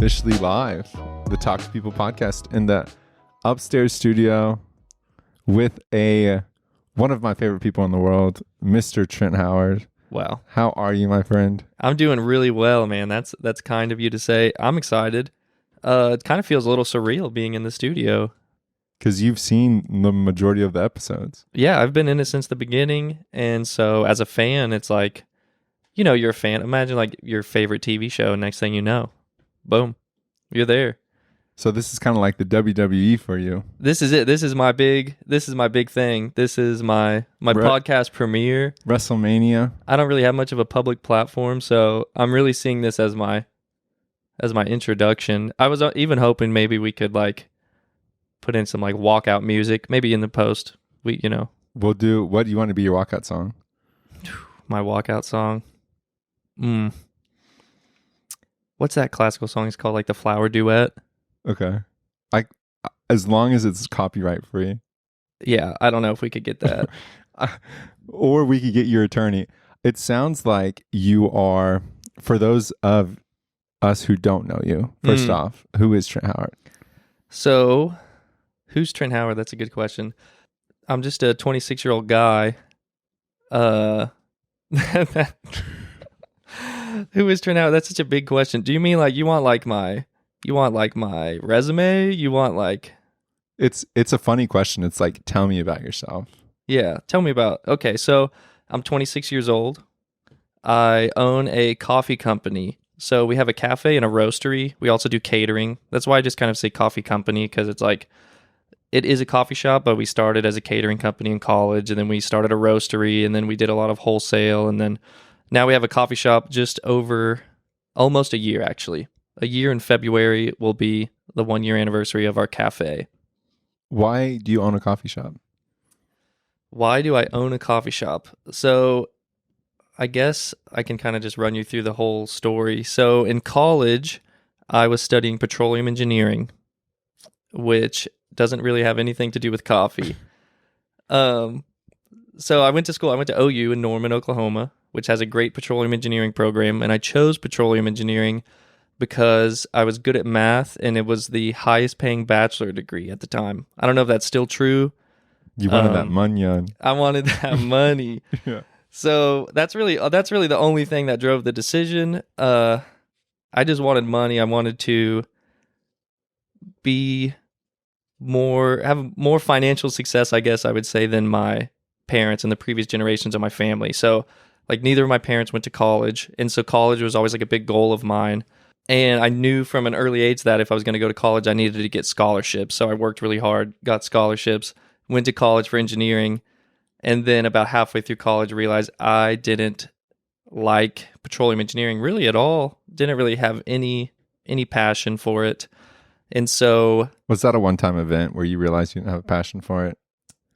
officially live, the Talk to People podcast in the upstairs studio with one of my favorite people in the world, Mr. Trent Howard. Wow. How are you, my friend? I'm doing really well, man. That's kind of you to say. I'm excited. It kind of feels a little surreal being in the studio. Because you've seen the majority of the episodes. Yeah, I've been in it since the beginning. And so as a fan, it's like, you're a fan. Imagine like your favorite TV show. Next thing you know, boom, you're there. So this is kind of like the WWE for you. This is it. This is my big thing. This is my podcast premiere. WrestleMania. I don't really have much of a public platform, so I'm really seeing this as my introduction. I was even hoping maybe we could like put in some like walkout music, maybe in the post. We'll do. What do you want to be your walkout song? My walkout song. What's that classical song? It's called like the Flower Duet. Okay. As long as it's copyright free. Yeah, I don't know if we could get that. Or we could get your attorney. It sounds like you are, for those of us who don't know you, first off, who is Trent Howard? So, who's Trent Howard? That's a good question. I'm just a 26-year-old guy. Who is Trent Howard? That's such a big question. Do you mean like you want like my resume? You want like... It's a funny question. It's like, tell me about yourself. Yeah, tell me about... Okay, so I'm 26 years old. I own a coffee company. So we have a cafe and a roastery. We also do catering. That's why I just kind of say coffee company, because it's like, it is a coffee shop, but we started as a catering company in college, and then we started a roastery, and then we did a lot of wholesale, and then now we have a coffee shop just over almost a year, actually. A year in February will be the 1-year anniversary of our cafe. Why do you own a coffee shop? Why do I own a coffee shop? So I guess I can kind of just run you through the whole story. So in college, I was studying petroleum engineering, which doesn't really have anything to do with coffee. So I went to school. I went to OU in Norman, Oklahoma, which has a great petroleum engineering program. And I chose petroleum engineering because I was good at math, and it was the highest paying bachelor degree at the time. I don't know if that's still true. You wanted that money. I wanted that money. Yeah. So that's really the only thing that drove the decision. I just wanted money. I wanted to have more financial success, I guess I would say, than my parents and the previous generations of my family. So like neither of my parents went to college, and so college was always like a big goal of mine. And I knew from an early age that if I was going to go to college, I needed to get scholarships. So I worked really hard, got scholarships, went to college for engineering, and then about halfway through college realized I didn't like petroleum engineering really at all. Didn't really have any passion for it. And so... Was that a one-time event where you realized you didn't have a passion for it?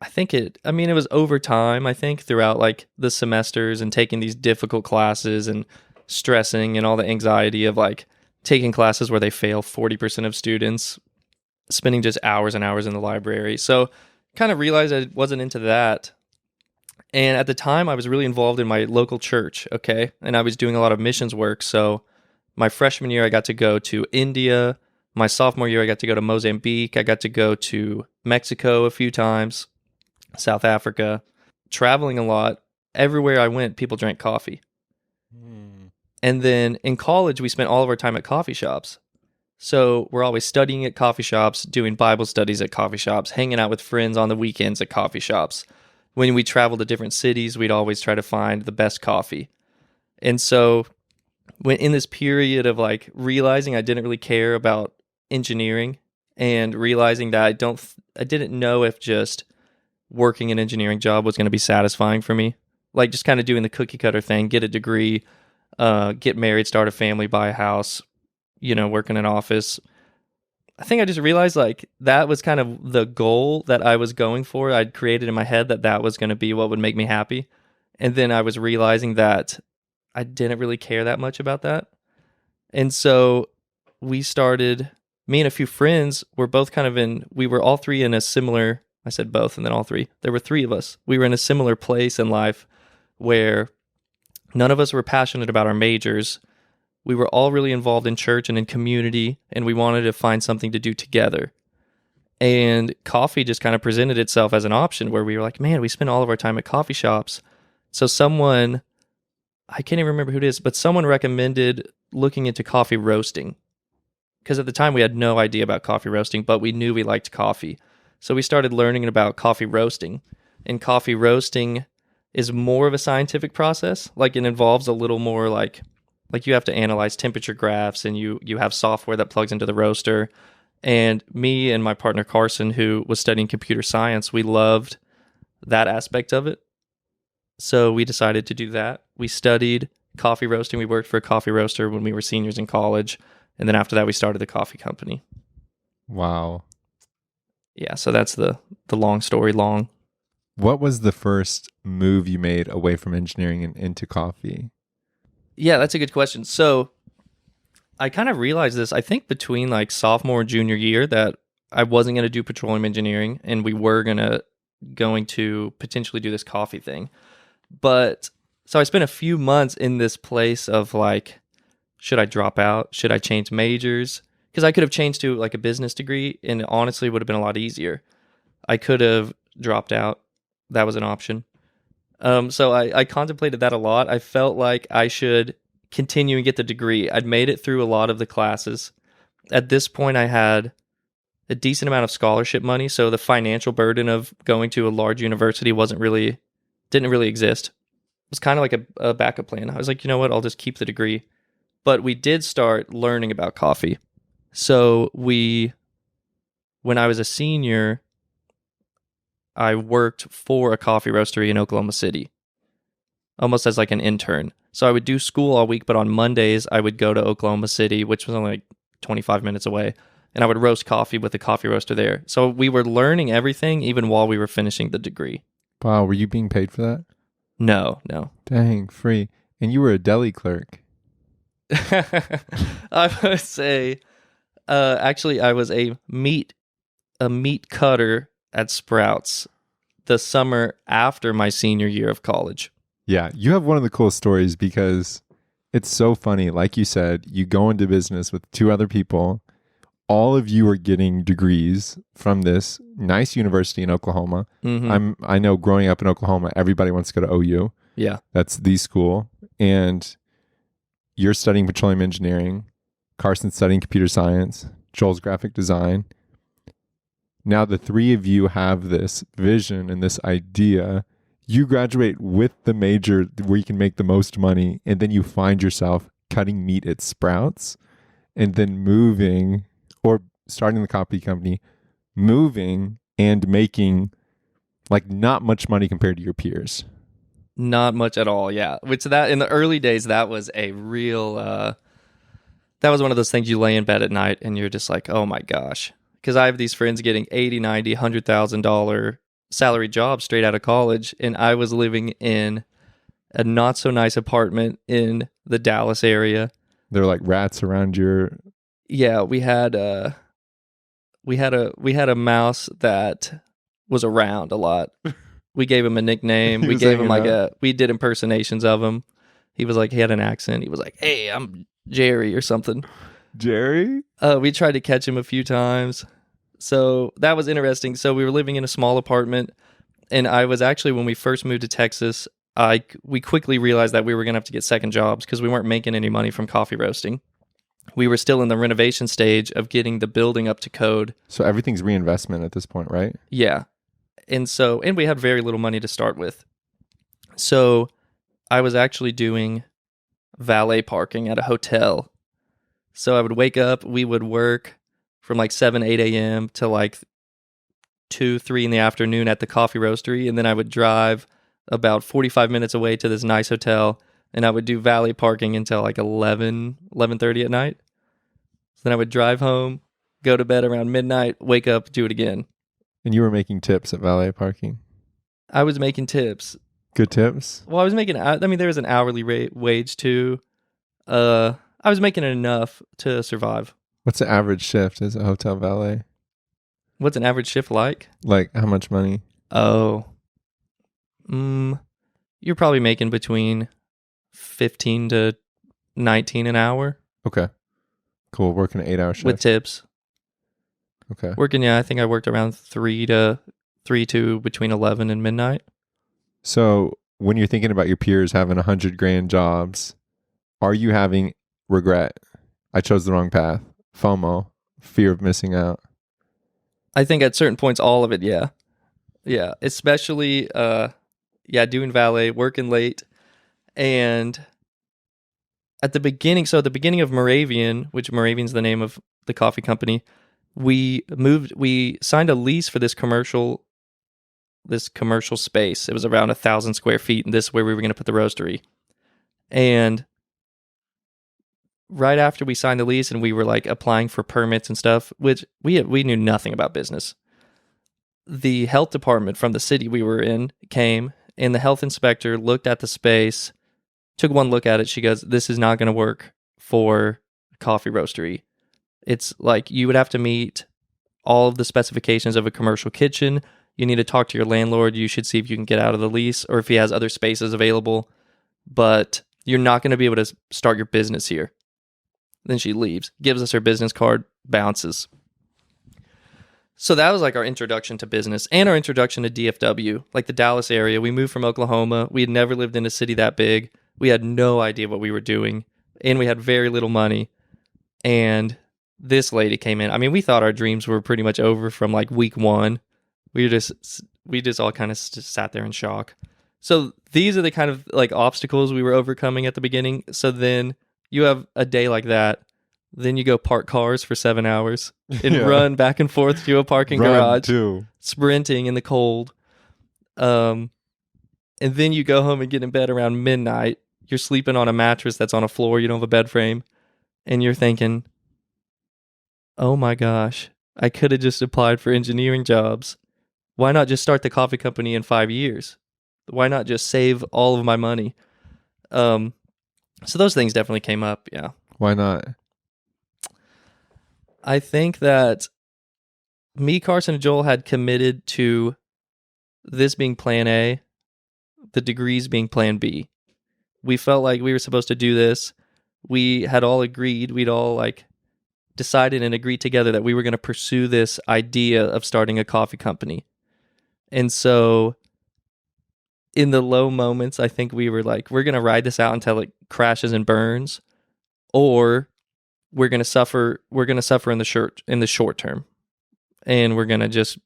it was over time, I think, throughout like the semesters and taking these difficult classes and stressing and all the anxiety of like taking classes where they fail 40% of students, spending just hours and hours in the library. So kind of realized I wasn't into that. And at the time I was really involved in my local church, okay? And I was doing a lot of missions work. So my freshman year I got to go to India. My sophomore year I got to go to Mozambique. I got to go to Mexico a few times, South Africa, traveling a lot. Everywhere I went, people drank coffee. And then in college, we spent all of our time at coffee shops. So we're always studying at coffee shops, doing Bible studies at coffee shops, hanging out with friends on the weekends at coffee shops. When we traveled to different cities, we'd always try to find the best coffee. And so when in this period of like realizing I didn't really care about engineering and realizing that I didn't know if just working an engineering job was going to be satisfying for me. Like just kind of doing the cookie cutter thing, get a degree, get married, start a family, buy a house, work in an office. I think I just realized like that was kind of the goal that I was going for. I'd created in my head that was going to be what would make me happy. And then I was realizing that I didn't really care that much about that. And so we started, me and a few friends were both we were all three in a similar, I said both and then all three. There were three of us. We were in a similar place in life where none of us were passionate about our majors. we were all really involved in church and in community, and we wanted to find something to do together. And coffee just kind of presented itself as an option where we were like, man, we spend all of our time at coffee shops. So someone, I can't even remember who it is, but someone recommended looking into coffee roasting. Because at the time we had no idea about coffee roasting, but we knew we liked coffee. So we started learning about coffee roasting. And coffee roasting is more of a scientific process. Like it involves a little more like you have to analyze temperature graphs, and you have software that plugs into the roaster. And me and my partner Carson, who was studying computer science, we loved that aspect of it. So we decided to do that. We studied coffee roasting. We worked for a coffee roaster when we were seniors in college. And then after that, we started the coffee company. Wow. Yeah, so that's the long story long. What was the first move you made away from engineering and into coffee? Yeah, that's a good question. So I kind of realized this, I think, between like sophomore and junior year, that I wasn't going to do petroleum engineering, and we were going to potentially do this coffee thing. But so I spent a few months in this place of like, should I drop out? Should I change majors? Because I could have changed to like a business degree, and honestly, it would have been a lot easier. I could have dropped out. That was an option. So I contemplated that a lot. I felt like I should continue and get the degree. I'd made it through a lot of the classes. At this point, I had a decent amount of scholarship money, so the financial burden of going to a large university didn't really exist. It was kind of like a backup plan. I was like, you know what, I'll just keep the degree. But we did start learning about coffee. So when I was a senior, I worked for a coffee roastery in Oklahoma City, almost as like an intern. So I would do school all week, but on Mondays, I would go to Oklahoma City, which was only like 25 minutes away, and I would roast coffee with a coffee roaster there. So we were learning everything even while we were finishing the degree. Wow, were you being paid for that? No. Dang, free. And you were a deli clerk. I would say, actually, I was a meat cutter at Sprouts the summer after my senior year of college. Yeah, you have one of the coolest stories because it's so funny. Like you said, you go into business with two other people. All of you are getting degrees from this nice university in Oklahoma. Mm-hmm. I know growing up in Oklahoma, everybody wants to go to OU. Yeah. That's the school. And you're studying petroleum engineering. Carson's studying computer science. Joel's graphic design. Now the three of you have this vision and this idea. You graduate with the major where you can make the most money, and then you find yourself cutting meat at Sprouts, and then moving or starting the coffee company, moving and making like not much money compared to your peers. Not much at all, yeah. Which that in the early days, that was a real, that was one of those things you lay in bed at night and you're just like, oh my gosh. Because I have these friends getting $80,000, $90,000, $100,000 salary jobs straight out of college, and I was living in a not so nice apartment in the Dallas area. There were like rats around your... Yeah, we had a mouse that was around a lot. We gave him a nickname. We gave him we did impersonations of him. He had an accent. He was like, "Hey, I'm Jerry" or something. Jerry? We tried to catch him a few times. So that was interesting. So we were living in a small apartment, and I was actually, when we first moved to Texas, we quickly realized that we were going to have to get second jobs because we weren't making any money from coffee roasting. We were still in the renovation stage of getting the building up to code. So everything's reinvestment at this point, right? Yeah. And we had very little money to start with. So I was actually doing valet parking at a hotel. So I would wake up, we would work from like 7, 8 a.m. to like 2, 3 in the afternoon at the coffee roastery. And then I would drive about 45 minutes away to this nice hotel, and I would do valet parking until like 11:30 at night. So then I would drive home, go to bed around midnight, wake up, do it again. And you were making tips at valet parking? I was making tips. Good tips? Well, I was making, there was an hourly wage too. I was making enough to survive. What's the average shift as a hotel valet? What's an average shift like? Like how much money? Oh, you're probably making between $15 to $19 an hour. Okay. Cool. Working an 8-hour shift. With tips. Okay. I think I worked around 3 to between 11 and midnight. So when you're thinking about your peers having $100,000 jobs, are you having regret? I chose the wrong path. FOMO, fear of missing out. I think at certain points, all of it, yeah. Yeah, especially, doing valet, working late. And at the beginning of Moravian, which Moravian's the name of the coffee company, we signed a lease for this commercial space. It was around 1,000 square feet, and this is where we were going to put the roastery. And right after we signed the lease and we were like applying for permits and stuff, which we knew nothing about business, the health department from the city we were in came, and the health inspector looked at the space, took one look at it. She goes, "This is not going to work for a coffee roastery. It's like you would have to meet all of the specifications of a commercial kitchen. You need to talk to your landlord. You should see if you can get out of the lease or if he has other spaces available. But you're not going to be able to start your business here." Then she leaves, gives us her business card, bounces. So that was like our introduction to business and our introduction to DFW, like the Dallas area. We moved from Oklahoma. We had never lived in a city that big. We had no idea what we were doing, and we had very little money. And this lady came in. I mean, we thought our dreams were pretty much over from like week one. We just all kind of sat there in shock. So these are the kind of like obstacles we were overcoming at the beginning. So then you have a day like that. Then you go park cars for 7 hours and run back and forth to a parking garage, sprinting in the cold. And then you go home and get in bed around midnight. You're sleeping on a mattress that's on a floor. You don't have a bed frame. And you're thinking, oh my gosh, I could have just applied for engineering jobs. Why not just start the coffee company in 5 years? Why not just save all of my money? So those things definitely came up, yeah. Why not? I think that me, Carson, and Joel had committed to this being plan A, the degrees being plan B. We felt like we were supposed to do this. We had all agreed, we'd all like decided and agreed together that we were going to pursue this idea of starting a coffee company. And so in the low moments, I think we were like, we're going to ride this out until it crashes and burns, or we're going to suffer in the short term. And we're going to just,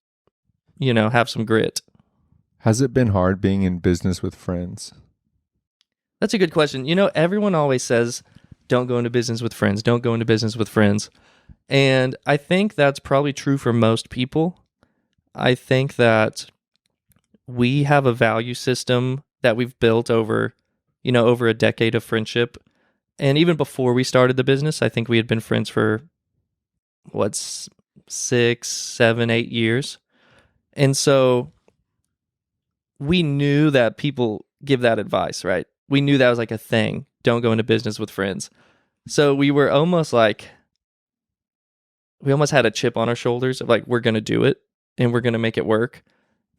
have some grit. Has it been hard being in business with friends? That's a good question. Everyone always says, don't go into business with friends. Don't go into business with friends. And I think that's probably true for most people. I think that we have a value system that we've built over a decade of friendship. And even before we started the business, I think we had been friends for 6, 7, 8 years. And so we knew that people give that advice, right? We knew that was like a thing. Don't go into business with friends. So we were almost like, we almost had a chip on our shoulders of like, we're going to do it and we're going to make it work.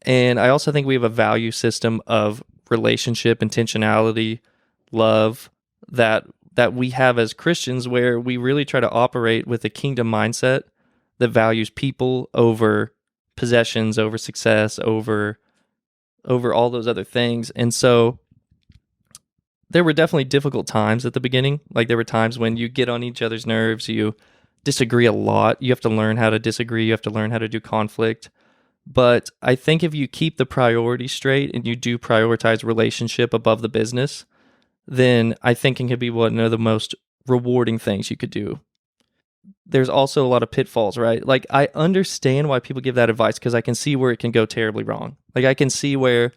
And I also think we have a value system of relationship, intentionality, love that we have as Christians, where we really try to operate with a kingdom mindset that values people over possessions, over success, over all those other things. And so there were definitely difficult times at the beginning. Like there were times when you get on each other's nerves, you disagree a lot. You have to learn how to disagree. You have to learn how to do conflict. But I think if you keep the priorities straight and you do prioritize relationship above the business, then I think it can be one of the most rewarding things you could do. There's also a lot of pitfalls, right? Like I understand why people give that advice because I can see where it can go terribly wrong. Like I can see where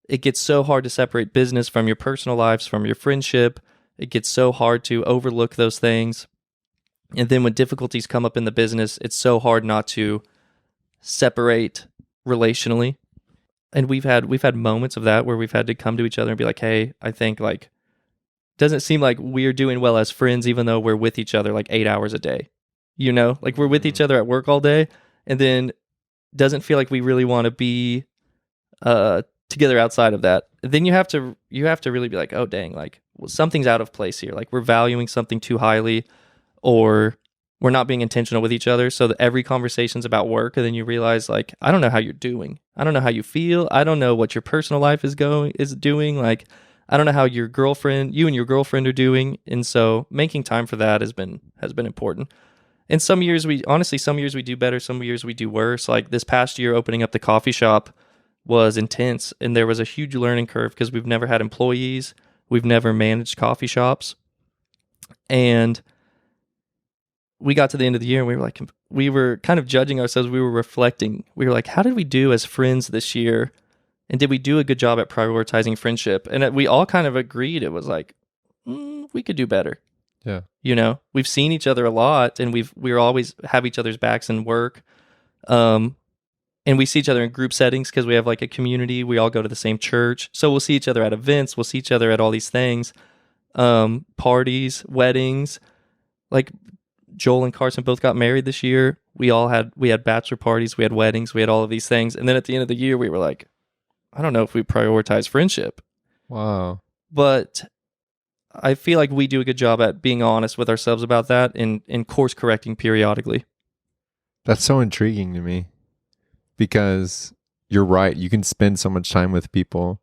it gets so hard to separate business from your personal lives, from your friendship. It gets so hard to overlook those things. And then when difficulties come up in the business, it's so hard not to separate relationally. And we've had moments of that where we've had to come to each other and be like, hey, I think like, doesn't seem like we're doing well as friends, even though we're with each other like 8 hours a day. Like we're with each other at work all day, and then doesn't feel like we really want to be together outside of that, then you have to really be like, oh dang, like, well, something's out of place here. Like, we're valuing something too highly, or we're not being intentional with each other. So that every conversation's about work, and then you realize, like, I don't know how you're doing. I don't know how you feel. I don't know what your personal life is doing. Like, I don't know how you and your girlfriend are doing. And so making time for that has been important. And some years we do better, some years we do worse. Like this past year, opening up the coffee shop was intense, and there was a huge learning curve because we've never had employees, we've never managed coffee shops, and we got to the end of the year and we were kind of judging ourselves. We were reflecting. We were like, how did we do as friends this year? And did we do a good job at prioritizing friendship? And we all kind of agreed it was like, we could do better. Yeah. You know, we've seen each other a lot, and we're always have each other's backs in work. And we see each other in group settings because we have like a community. We all go to the same church. So we'll see each other at events. We'll see each other at all these things, parties, weddings. Like Joel and Carson both got married this year. We had bachelor parties. We had weddings. We had all of these things. And then at the end of the year, we were like, I don't know if we prioritize friendship. Wow. But I feel like we do a good job at being honest with ourselves about that and course correcting periodically. That's so intriguing to me, because you're right. You can spend so much time with people,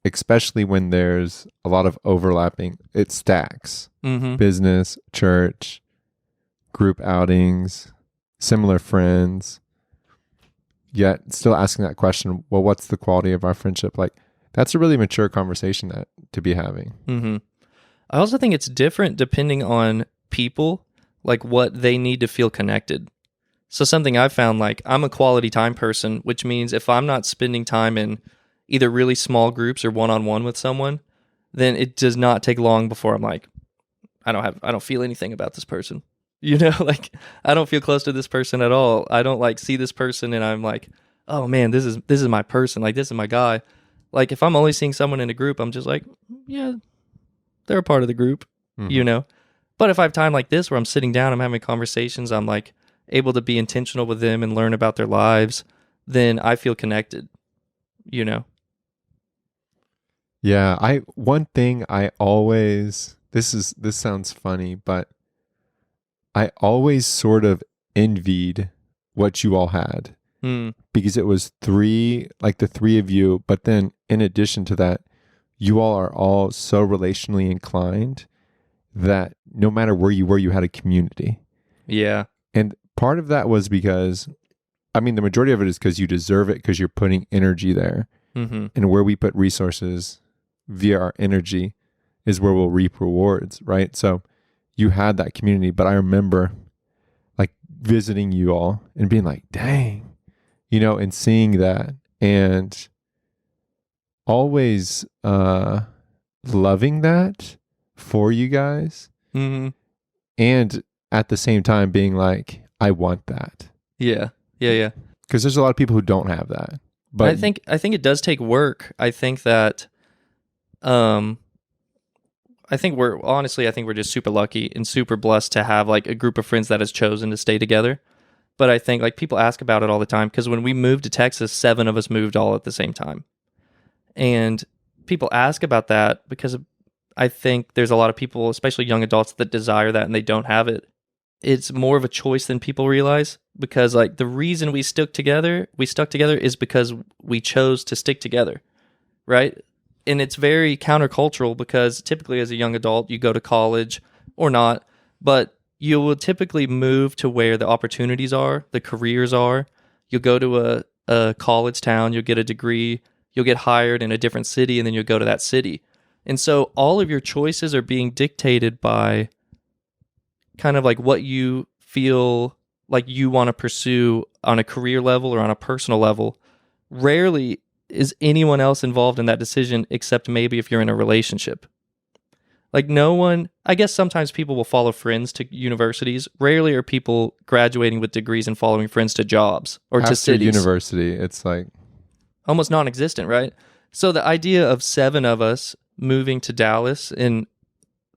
especially when there's a lot of overlapping. It stacks. Mm-hmm. Business, church, group outings, similar friends. Yet still asking that question, well, what's the quality of our friendship? Like, that's a really mature conversation to be having. Mm-hmm. I also think it's different depending on people, like what they need to feel connected. So something I've found, like, I'm a quality time person, which means if I'm not spending time in either really small groups or one-on-one with someone, then it does not take long before I'm like, I don't feel anything about this person. You know, like, I don't feel close to this person at all. I don't like see this person and I'm like, oh man, this is my person. Like, this is my guy. Like, if I'm only seeing someone in a group, I'm just like, yeah, they're a part of the group, you know? But if I have time like this where I'm sitting down, I'm having conversations, I'm like able to be intentional with them and learn about their lives, then I feel connected, you know? Yeah. One thing I always, this sounds funny, but I always sort of envied what you all had, because it was the three of you. But then in addition to that, you all are all so relationally inclined that no matter where you were, you had a community. Yeah. And part of that was because, I mean, the majority of it is because you deserve it, because you're putting energy there. Mm-hmm. And where we put resources via our energy is where we'll reap rewards, right? So you had that community, but I remember like visiting you all and being like, dang, you know, and seeing that and always loving that for you guys. Mm-hmm. And at the same time being like, I want that. Yeah. Yeah. Yeah. Because there's a lot of people who don't have that. But I think it does take work. I think that, I think we're just super lucky and super blessed to have like a group of friends that has chosen to stay together. But I think like people ask about it all the time, because when we moved to Texas, 7 of us moved all at the same time. And people ask about that because I think there's a lot of people, especially young adults, that desire that and they don't have it. It's more of a choice than people realize, because like the reason we stuck together is because we chose to stick together, right? And it's very countercultural, because typically as a young adult, you go to college or not, but you will typically move to where the opportunities are, the careers are. You'll go to a college town, you'll get a degree, you'll get hired in a different city, and then you'll go to that city. And so all of your choices are being dictated by kind of like what you feel like you want to pursue on a career level or on a personal level. Rarely is anyone else involved in that decision, except maybe if you're in a relationship. Like no one, I guess sometimes people will follow friends to universities. Rarely are people graduating with degrees and following friends to jobs or to cities. University, it's like almost non-existent, right? So the idea of 7 of us moving to Dallas and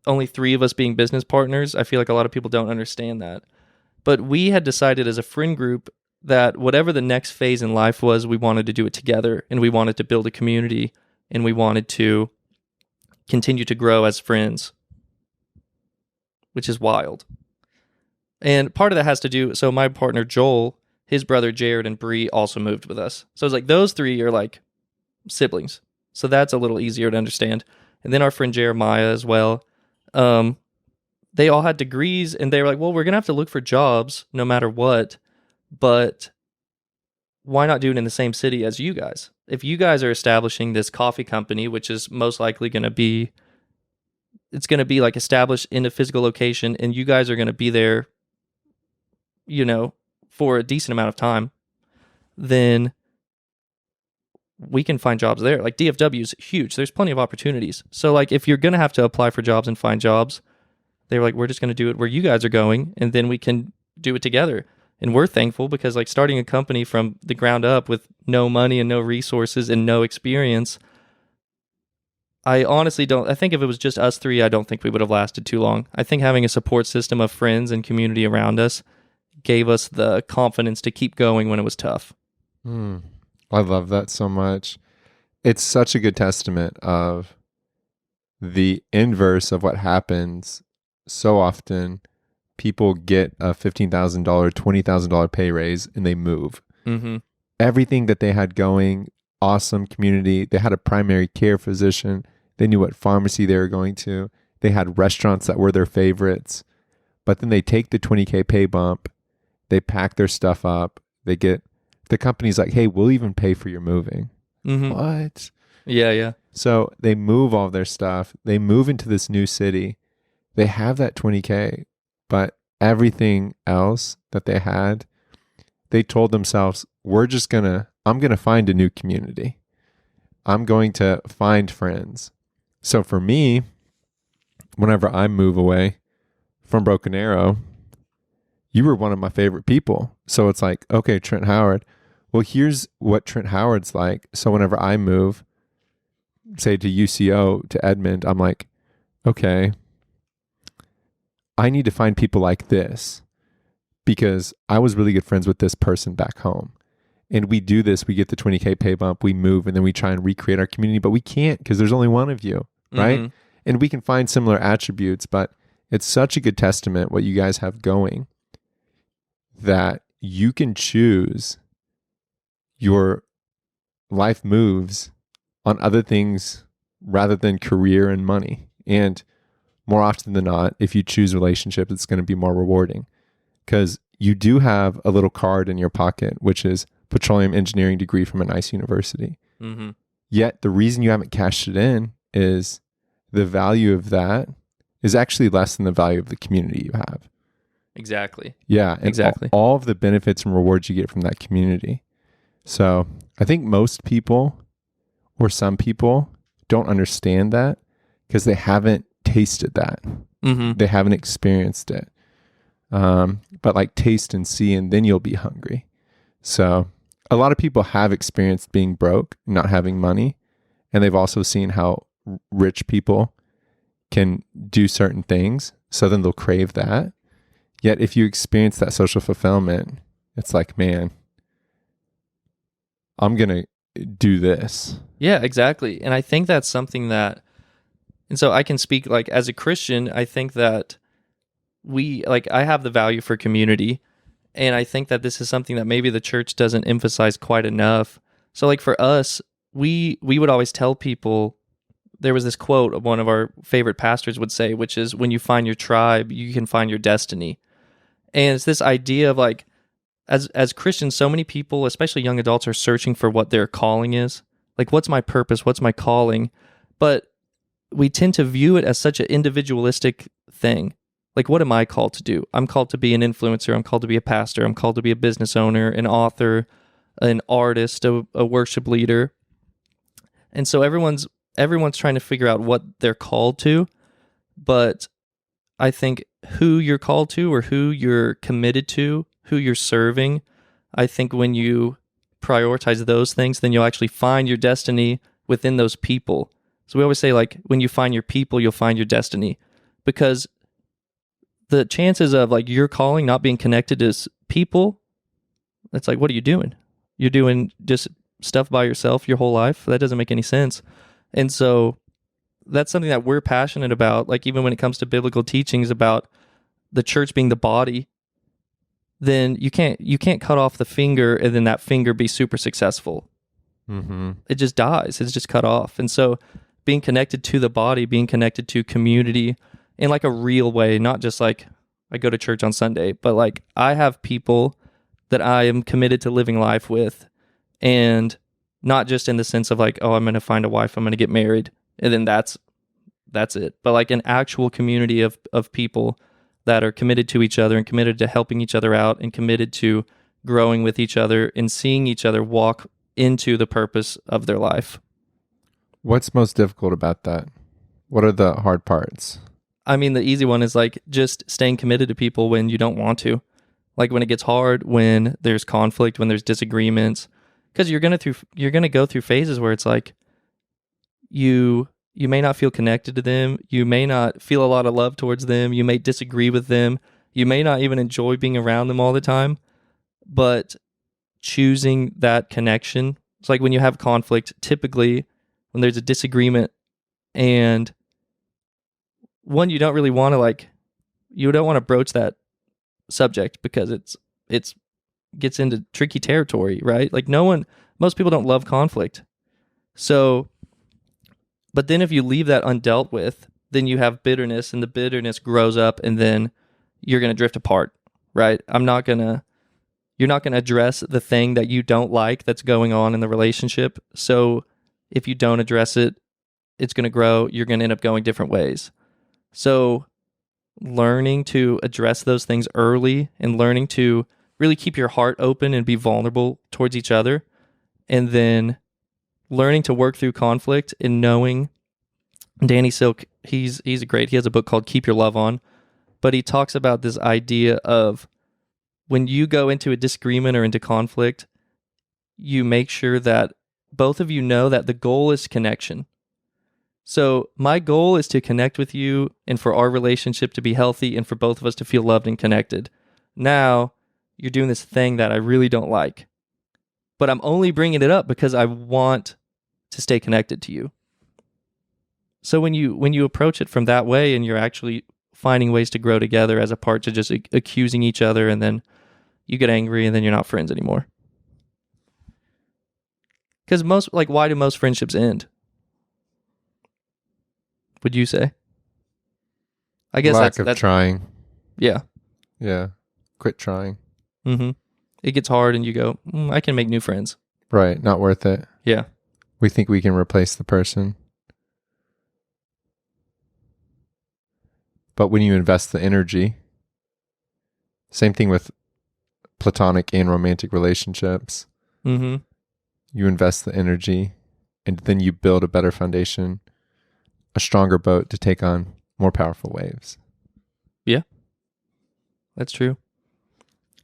only 3 of us being business partners, I feel like a lot of people don't understand that. But we had decided as a friend group that whatever the next phase in life was, we wanted to do it together, and we wanted to build a community, and we wanted to continue to grow as friends, which is wild. And part of that has to do, so my partner Joel, his brother Jared, and Bree also moved with us. So it's like those three are like siblings. So that's a little easier to understand. And then our friend Jeremiah as well. They all had degrees, and they were like, well, we're going to have to look for jobs no matter what, but why not do it in the same city as you guys? If you guys are establishing this coffee company, which is most likely going to be, it's going to be like established in a physical location, and you guys are going to be there, you know, for a decent amount of time, then we can find jobs there. Like DFW is huge. There's plenty of opportunities. So like if you're going to have to apply for jobs and find jobs, they were like, we're just going to do it where you guys are going, and then we can do it together. And we're thankful because like starting a company from the ground up with no money and no resources and no experience, I honestly don't, I think if it was just us three, I don't think we would have lasted too long. I think having a support system of friends and community around us gave us the confidence to keep going when it was tough. I love that so much. It's such a good testament of the inverse of what happens so often. People get a $15,000, $20,000 pay raise and they move. Mm-hmm. Everything that they had going, awesome community. They had a primary care physician. They knew what pharmacy they were going to. They had restaurants that were their favorites. But then they take the $20K pay bump. They pack their stuff up. They get, the company's like, hey, we'll even pay for your moving. Mm-hmm. What? Yeah. So they move all their stuff. They move into this new city. They have that $20K, but everything else that they had, they told themselves, I'm going to find a new community. I'm going to find friends. So for me, whenever I move away from Broken Arrow, you were one of my favorite people. So it's like, okay, Trent Howard. Well, here's what Trent Howard's like. So whenever I move, say to UCO, to Edmond, I'm like, okay, I need to find people like this because I was really good friends with this person back home. And we do this, we get the $20K pay bump, we move, and then we try and recreate our community, but we can't because there's only one of you, right? Mm-hmm. And we can find similar attributes, but it's such a good testament what you guys have going that you can choose your life moves on other things rather than career and money. And more often than not, if you choose relationships, it's going to be more rewarding because you do have a little card in your pocket, which is petroleum engineering degree from a nice university. Mm-hmm. Yet the reason you haven't cashed it in is the value of that is actually less than the value of the community you have. Exactly. Yeah. And exactly. All of the benefits and rewards you get from that community. So I think most people or some people don't understand that because they haven't tasted that. Mm-hmm. They haven't experienced it. But like taste and see, and then you'll be hungry. So a lot of people have experienced being broke, not having money, and they've also seen how rich people can do certain things. So then they'll crave that. Yet if you experience that social fulfillment, it's like, man, I'm going to do this. Yeah, exactly. And I think that's something that, and so I can speak like as a Christian, I think that I have the value for community. And I think that this is something that maybe the church doesn't emphasize quite enough. So like for us, we would always tell people, there was this quote one of our favorite pastors would say, which is, when you find your tribe, you can find your destiny. And it's this idea of like, as Christians, so many people, especially young adults, are searching for what their calling is. Like, what's my purpose? What's my calling? But we tend to view it as such an individualistic thing. Like, what am I called to do? I'm called to be an influencer. I'm called to be a pastor. I'm called to be a business owner, an author, an artist, a worship leader. And so everyone's trying to figure out what they're called to. But I think who you're called to or who you're committed to, who you're serving, I think when you prioritize those things, then you'll actually find your destiny within those people. So we always say, like, when you find your people, you'll find your destiny. Because the chances of like your calling not being connected to people It's like, what are you doing? You're doing just stuff by yourself your whole life? That doesn't make any sense. And so that's something that we're passionate about. Like, even when it comes to biblical teachings about the church being the body, then you can't cut off the finger and then that finger be super successful. Mm-hmm. It just dies. It's just cut off. And so being connected to the body, being connected to community in like a real way, not just like I go to church on Sunday, but like I have people that I am committed to living life with, and not just in the sense of like, oh, I'm going to find a wife, I'm going to get married, and then that's it. But like an actual community of people that are committed to each other and committed to helping each other out and committed to growing with each other and seeing each other walk into the purpose of their life. What's most difficult about that? What are the hard parts? I mean, the easy one is like just staying committed to people when you don't want to. Like when it gets hard, when there's conflict, when there's disagreements, because you're gonna go through phases where it's like you may not feel connected to them, you may not feel a lot of love towards them, you may disagree with them, you may not even enjoy being around them all the time, but choosing that connection. It's like when you have conflict, typically when there's a disagreement, and one, you don't really want to you don't want to broach that subject because it's gets into tricky territory, right? Like most people don't love conflict. So, but then if you leave that undealt with, then you have bitterness, and the bitterness grows up, and then you're going to drift apart, right? You're not going to address the thing that you don't like that's going on in the relationship. So if you don't address it, it's going to grow. You're going to end up going different ways. So learning to address those things early and learning to really keep your heart open and be vulnerable towards each other, and then learning to work through conflict and knowing Danny Silk, he's great. He has a book called Keep Your Love On, but he talks about this idea of when you go into a disagreement or into conflict, you make sure that both of you know that the goal is connection. So my goal is to connect with you and for our relationship to be healthy and for both of us to feel loved and connected. Now you're doing this thing that I really don't like, but I'm only bringing it up because I want to stay connected to you. So when you approach it from that way, and you're actually finding ways to grow together as opposed to just accusing each other, and then you get angry and then you're not friends anymore. Because why do most friendships end? Would you say? I guess lack of trying. Yeah. Yeah. Quit trying. Mm-hmm. It gets hard and you go, I can make new friends. Right. Not worth it. Yeah. We think we can replace the person. But when you invest the energy, same thing with platonic and romantic relationships. Mm-hmm. You invest the energy, and then you build a better foundation, a stronger boat to take on more powerful waves. Yeah. That's true.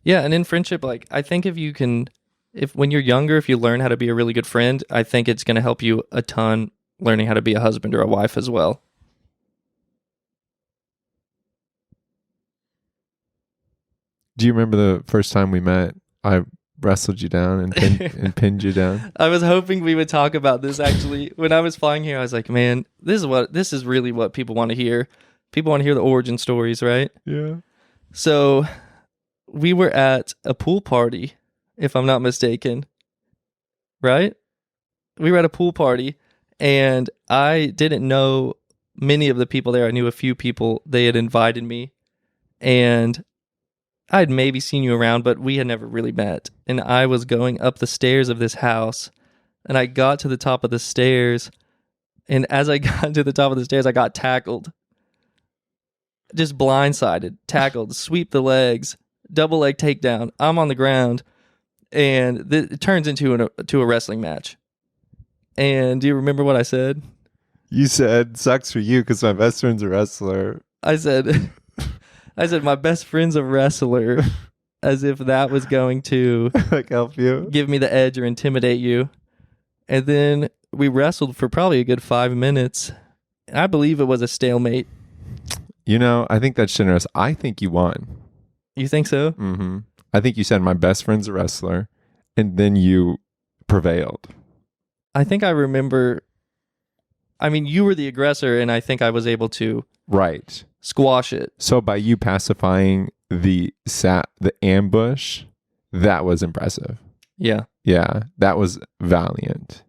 Yeah, and in friendship, I think if when you're younger, if you learn how to be a really good friend, I think it's going to help you a ton learning how to be a husband or a wife as well. Do you remember the first time we met? I wrestled you down and pinned you down. I was hoping we would talk about this actually. When I was flying here, I was like, man, this is really what people want to hear. People want to hear the origin stories, right? Yeah. So we were at a pool party, if I'm not mistaken. Right? We were at a pool party, and I didn't know many of the people there. I knew a few people. They had invited me, and I had maybe seen you around, but we had never really met. And I was going up the stairs of this house, and I got to the top of the stairs, and as I got to the top of the stairs, I got tackled. Just blindsided, tackled, sweep the legs, double leg takedown. I'm on the ground, and it turns into a wrestling match. And do you remember what I said? You said, sucks for you because my best friend's a wrestler. I said, my best friend's a wrestler, as if that was going to help you, give me the edge or intimidate you. And then we wrestled for probably a good 5 minutes. I believe it was a stalemate. I think that's generous. I think you won. You think so? Mm-hmm. I think you said my best friend's a wrestler, and then you prevailed. I think I remember. I mean, you were the aggressor, and I think I was able to Right. squash it. So by you pacifying the ambush, that was impressive. Yeah. Yeah, that was valiant.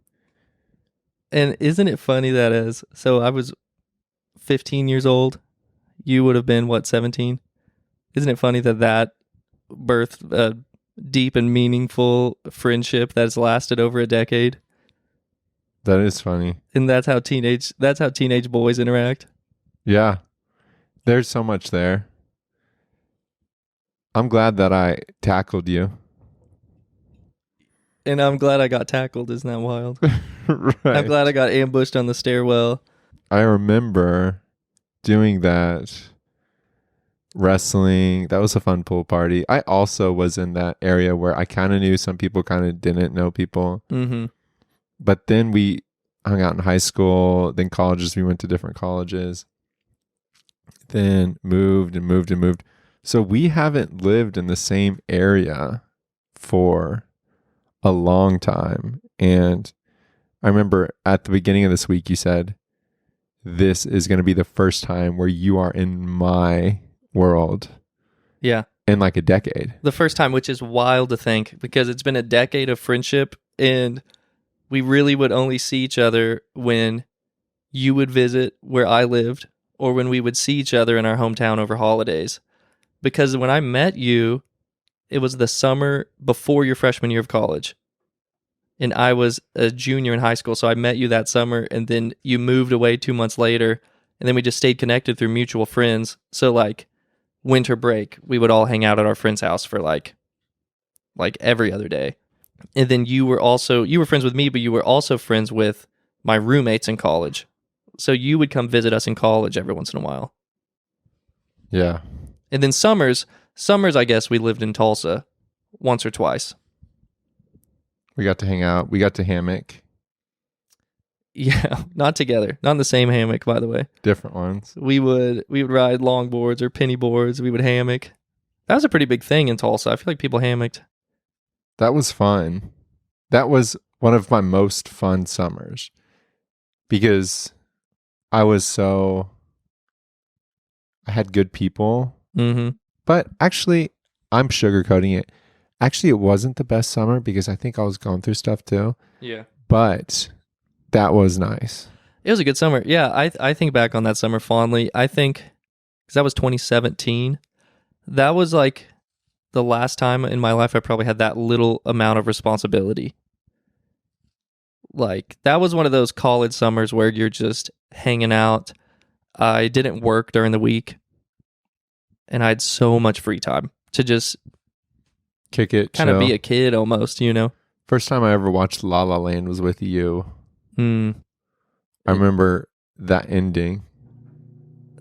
And isn't it funny that so I was 15 years old. You would have been, what, 17? Isn't it funny that birthed a deep and meaningful friendship that has lasted over a decade? That is funny. And that's how teenage boys interact. Yeah. There's so much there. I'm glad that I tackled you. And I'm glad I got tackled. Isn't that wild? Right. I'm glad I got ambushed on the stairwell. I remember doing that, wrestling. That was a fun pool party. I also was in that area where I kind of knew some people, kind of didn't know people. Mm-hmm. But then we hung out in high school, then colleges. We went to different colleges, then moved. So we haven't lived in the same area for a long time. And I remember at the beginning of this week, you said, this is going to be the first time where you are in my world. Yeah. In like a decade. The first time, which is wild to think, because it's been a decade of friendship, and we really would only see each other when you would visit where I lived, or when we would see each other in our hometown over holidays. Because when I met you, it was the summer before your freshman year of college. And I was a junior in high school, so I met you that summer, and then you moved away 2 months later, and then we just stayed connected through mutual friends. So like winter break, we would all hang out at our friend's house for like every other day. And then you were friends with me, but you were also friends with my roommates in college. So you would come visit us in college every once in a while. Yeah. And then summers, I guess we lived in Tulsa once or twice. We got to hang out. We got to hammock. Yeah, not together. Not in the same hammock, by the way. Different ones. We would ride longboards or penny boards. We would hammock. That was a pretty big thing in Tulsa. I feel like people hammocked. That was fun. That was one of my most fun summers because I had good people. Mm-hmm. But actually, I'm sugarcoating it. Actually, it wasn't the best summer because I think I was going through stuff too. Yeah. But that was nice. It was a good summer. Yeah, I think back on that summer fondly. I think, because that was 2017. That was like the last time in my life I probably had that little amount of responsibility. Like, that was one of those college summers where you're just hanging out. I didn't work during the week, and I had so much free time to just kick it, kind of be a kid almost, you know? First time I ever watched La La Land was with you. I remember that ending.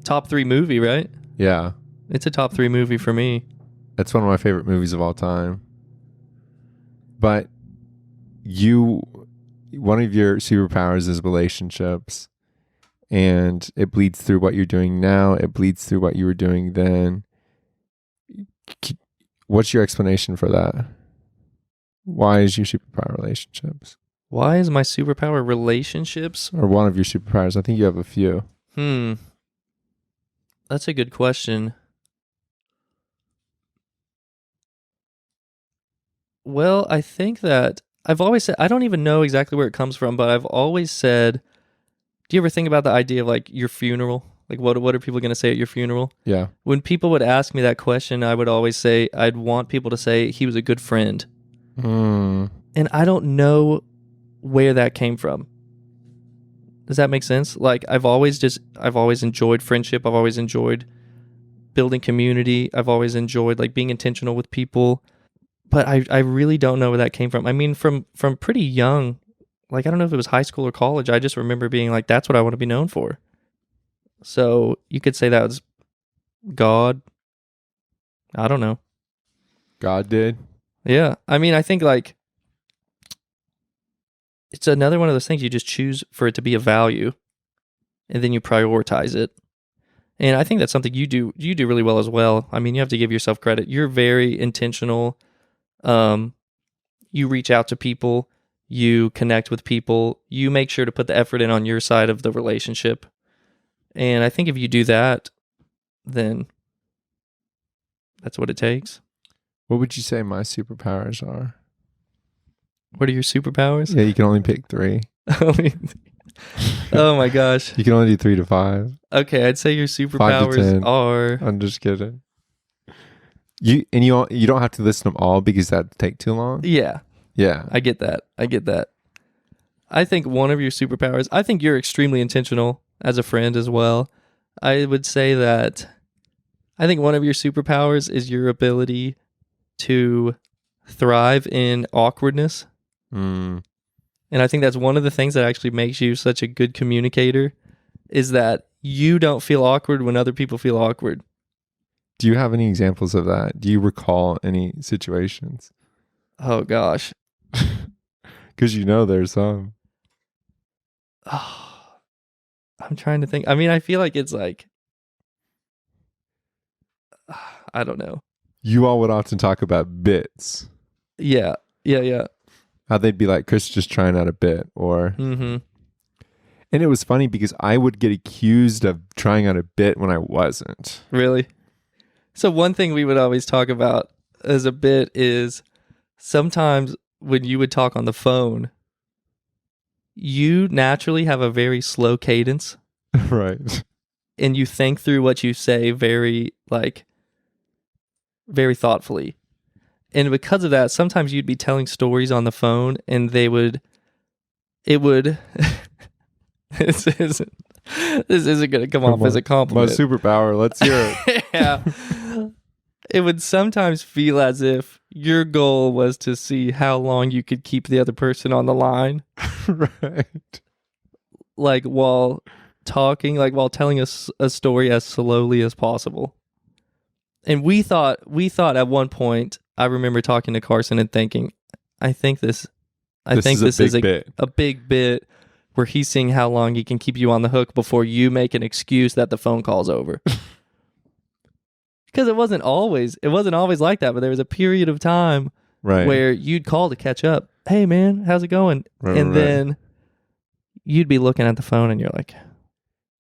Top 3 movie, right? Yeah. It's a top 3 movie for me. It's one of my favorite movies of all time. But one of your superpowers is relationships. And it bleeds through what you're doing now. It bleeds through what you were doing then. What's your explanation for that? Why is your superpower relationships? Why is my superpower relationships? Or one of your superpowers. I think you have a few. That's a good question. Well, I think that I've always said, I don't even know exactly where it comes from, but I've always said, do you ever think about the idea of like your funeral? Like what are people going to say at your funeral? Yeah. When people would ask me that question, I would always say, I'd want people to say he was a good friend. And I don't know where that came from. Does that make sense? Like I've always enjoyed friendship. I've always enjoyed building community. I've always enjoyed like being intentional with people. But I really don't know where that came from. I mean, from pretty young, like I don't know if it was high school or college. I just remember being like, that's what I want to be known for. So you could say that was God. I don't know. God did? Yeah. I mean, I think like it's another one of those things you just choose for it to be a value and then you prioritize it. And I think that's something you do really well as well. I mean, you have to give yourself credit. You're very intentional You reach out to people, you connect with people, you make sure to put the effort in on your side of the relationship. And I think if you do that, then that's what it takes. What would you say my superpowers are? What are your superpowers? Yeah, you can only pick 3. Oh my gosh. You can only do 3 to 5. Okay, I'd say your 5 to superpowers 10. are... I'm just kidding. You don't have to list them all because that'd take too long. Yeah, Yeah. I get that. I think one of your superpowers, I think you're extremely intentional as a friend as well. I would say that I think one of your superpowers is your ability to thrive in awkwardness. Mm. And I think that's one of the things that actually makes you such a good communicator is that you don't feel awkward when other people feel awkward. Do you have any examples of that? Do you recall any situations? Oh, gosh. Because there's some. Oh, I'm trying to think. I mean, I feel like it's like, I don't know. You all would often talk about bits. Yeah. How they'd be like, Chris just trying out a bit. Or, Mm-hmm. And it was funny because I would get accused of trying out a bit when I wasn't. Really? So one thing we would always talk about as a bit is sometimes when you would talk on the phone, you naturally have a very slow cadence. Right. And you think through what you say very thoughtfully. And because of that, sometimes you'd be telling stories on the phone and it would this isn't going to come off as a My compliment. superpower. Let's hear it. Yeah. It would sometimes feel as if your goal was to see how long you could keep the other person on the line. Right. Like while talking, like while telling us a story as slowly as possible. And we thought at one point, I remember talking to Carson and thinking, I think this is a big bit where he's seeing how long he can keep you on the hook before you make an excuse that the phone call's over. Because it wasn't always like that, but there was a period of time where you'd call to catch up. Hey man, how's it going? Then you'd be looking at the phone and you're like,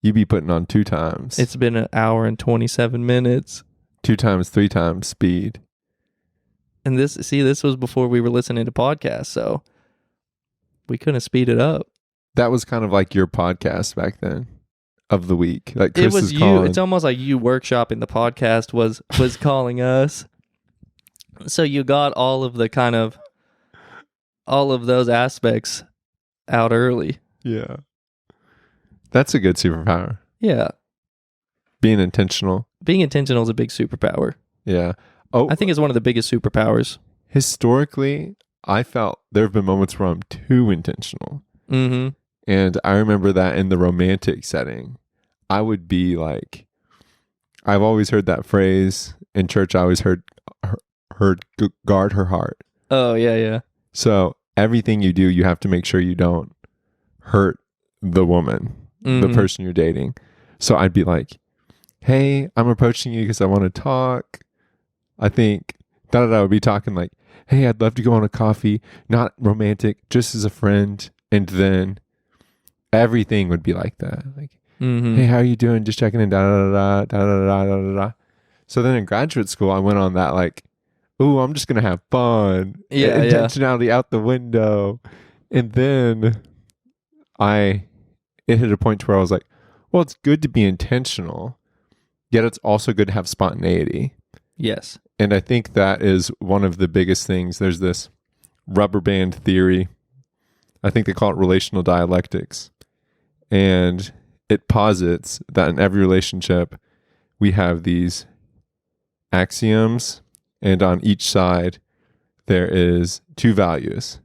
you'd be putting on 2 times. it's been 1 hour and 27 minutes. 2 times, 3 times speed. And this was before we were listening to podcasts, so we couldn't speed it up. That was kind of like your podcast back then of the week. Like Chris It was is you. calling. It's almost like you workshopping the podcast was calling us. So you got all of those aspects out early. Yeah. That's a good superpower. Yeah. Being intentional. Being intentional is a big superpower. Yeah. Oh, I think it's one of the biggest superpowers. Historically, I felt there have been moments where I'm too intentional. Mm-hmm. And I remember that in the romantic setting, I would be like, I've always heard that phrase in church. I always heard guard her heart. Oh, yeah. So everything you do, you have to make sure you don't hurt the woman, the person you're dating. So I'd be like, hey, I'm approaching you because I want to talk. I think I would be talking like, hey, I'd love to go on a coffee, not romantic, just as a friend. And then everything would be like that. Like, hey, how are you doing? Just checking in, da-da-da-da. So then in graduate school, I went on that like, ooh, I'm just going to have fun. Yeah, intentionality out the window. And then it hit a point where I was like, well, it's good to be intentional, yet it's also good to have spontaneity. Yes. And I think that is one of the biggest things. There's this rubber band theory. I think they call it relational dialectics. And it posits that in every relationship, we have these axioms, and on each side, there is 2 values.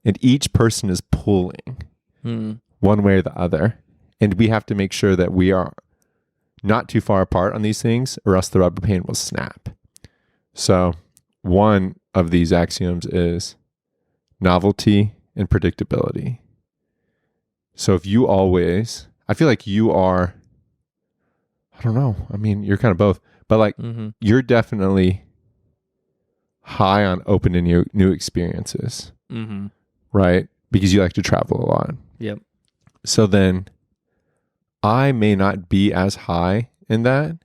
And each person is pulling one way or the other. And we have to make sure that we are not too far apart on these things, or else the rubber band will snap. So one of these axioms is novelty and predictability. So if you always, I feel like you are, I don't know, I mean, you're kind of both, but like you're definitely high on open to new experiences, Mm-hmm. right? Because you like to travel a lot. Yep. So then I may not be as high in that.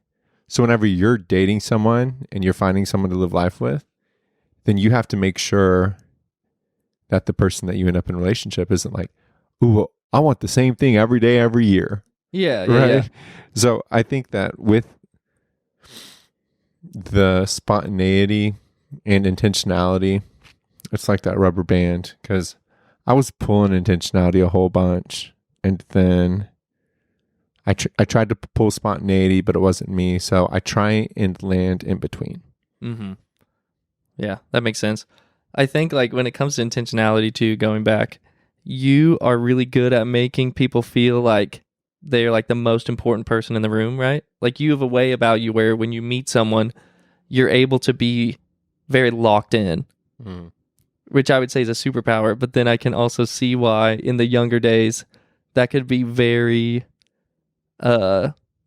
So whenever you're dating someone and you're finding someone to live life with, then you have to make sure that the person that you end up in a relationship isn't like, ooh, well, I want the same thing every day, every year. Yeah. Right. Yeah. So I think that with the spontaneity and intentionality, it's like that rubber band, because I was pulling intentionality a whole bunch, and then I tried to pull spontaneity, but it wasn't me. So I try and land in between. Mm-hmm. Yeah, that makes sense. I think like when it comes to intentionality too, going back, you are really good at making people feel like they're like the most important person in the room, right? Like you have a way about you where when you meet someone, you're able to be very locked in, which I would say is a superpower. But then I can also see why in the younger days that could be very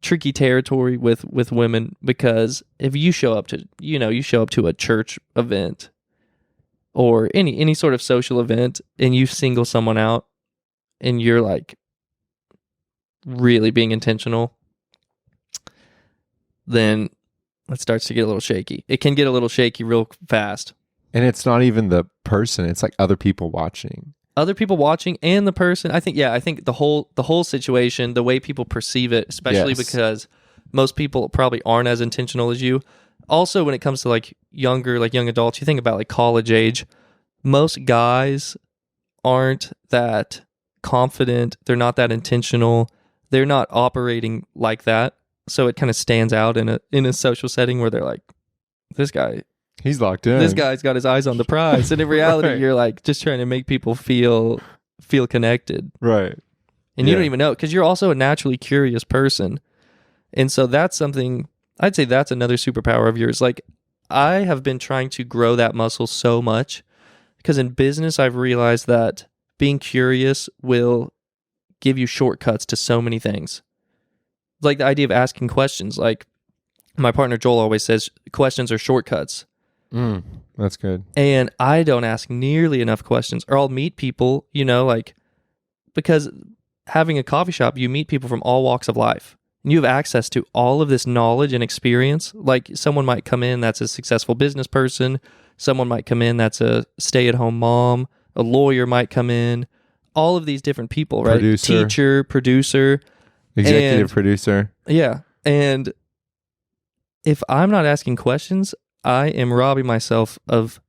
tricky territory with women, because if you show up to a church event or any sort of social event and you single someone out and you're like really being intentional, then it starts to get a little shaky. It can get a little shaky real fast. And it's not even the person, it's like other people watching. Other people watching and the person. I think the whole situation, the way people perceive it, especially because most people probably aren't as intentional as you. Also, when it comes to like young adults, you think about like college age, most guys aren't that confident. They're not that intentional. They're not operating like that. So it kind of stands out in a social setting where they're like, this guy, he's locked in. This guy's got his eyes on the prize. And in reality, Right. You're like just trying to make people feel connected. Right. And you don't even know, because you're also a naturally curious person. And so that's something, I'd say that's another superpower of yours. Like I have been trying to grow that muscle so much, because in business, I've realized that being curious will give you shortcuts to so many things. Like the idea of asking questions. Like my partner Joel always says, questions are shortcuts. That's good. And I don't ask nearly enough questions, or I'll meet people, like, because having a coffee shop, you meet people from all walks of life. And you have access to all of this knowledge and experience. Like someone might come in that's a successful business person. Someone might come in that's a stay-at-home mom. A lawyer might come in. All of these different people, right? Producer. Teacher, producer. Executive producer. Yeah. And if I'm not asking questions, I am robbing myself of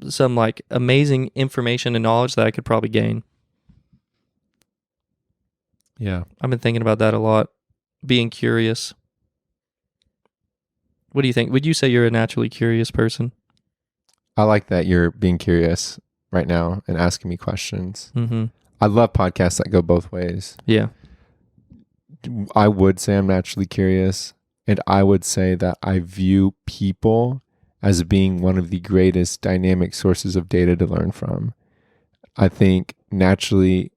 some like amazing information and knowledge that I could probably gain. Yeah. I've been thinking about that a lot. Being curious. What do you think? Would you say you're a naturally curious person? I like that you're being curious right now and asking me questions. Mm-hmm. I love podcasts that go both ways. Yeah. I would say I'm naturally curious, and I would say that I view people as being one of the greatest dynamic sources of data to learn from. I think naturally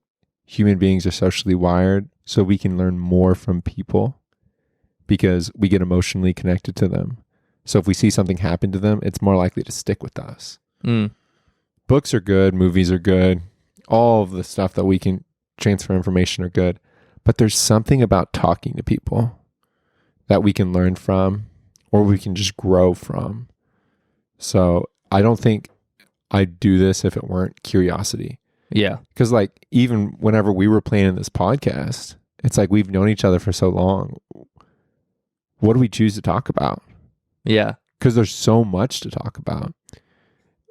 human beings are socially wired, so we can learn more from people because we get emotionally connected to them. So if we see something happen to them, it's more likely to stick with us. Books are good, movies are good, all of the stuff that we can transfer information are good. But there's something about talking to people that we can learn from, or we can just grow from. So I don't think I'd do this if it weren't curiosity. Yeah. Because like even whenever we were planning this podcast, it's like we've known each other for so long. What do we choose to talk about? Yeah. Because there's so much to talk about.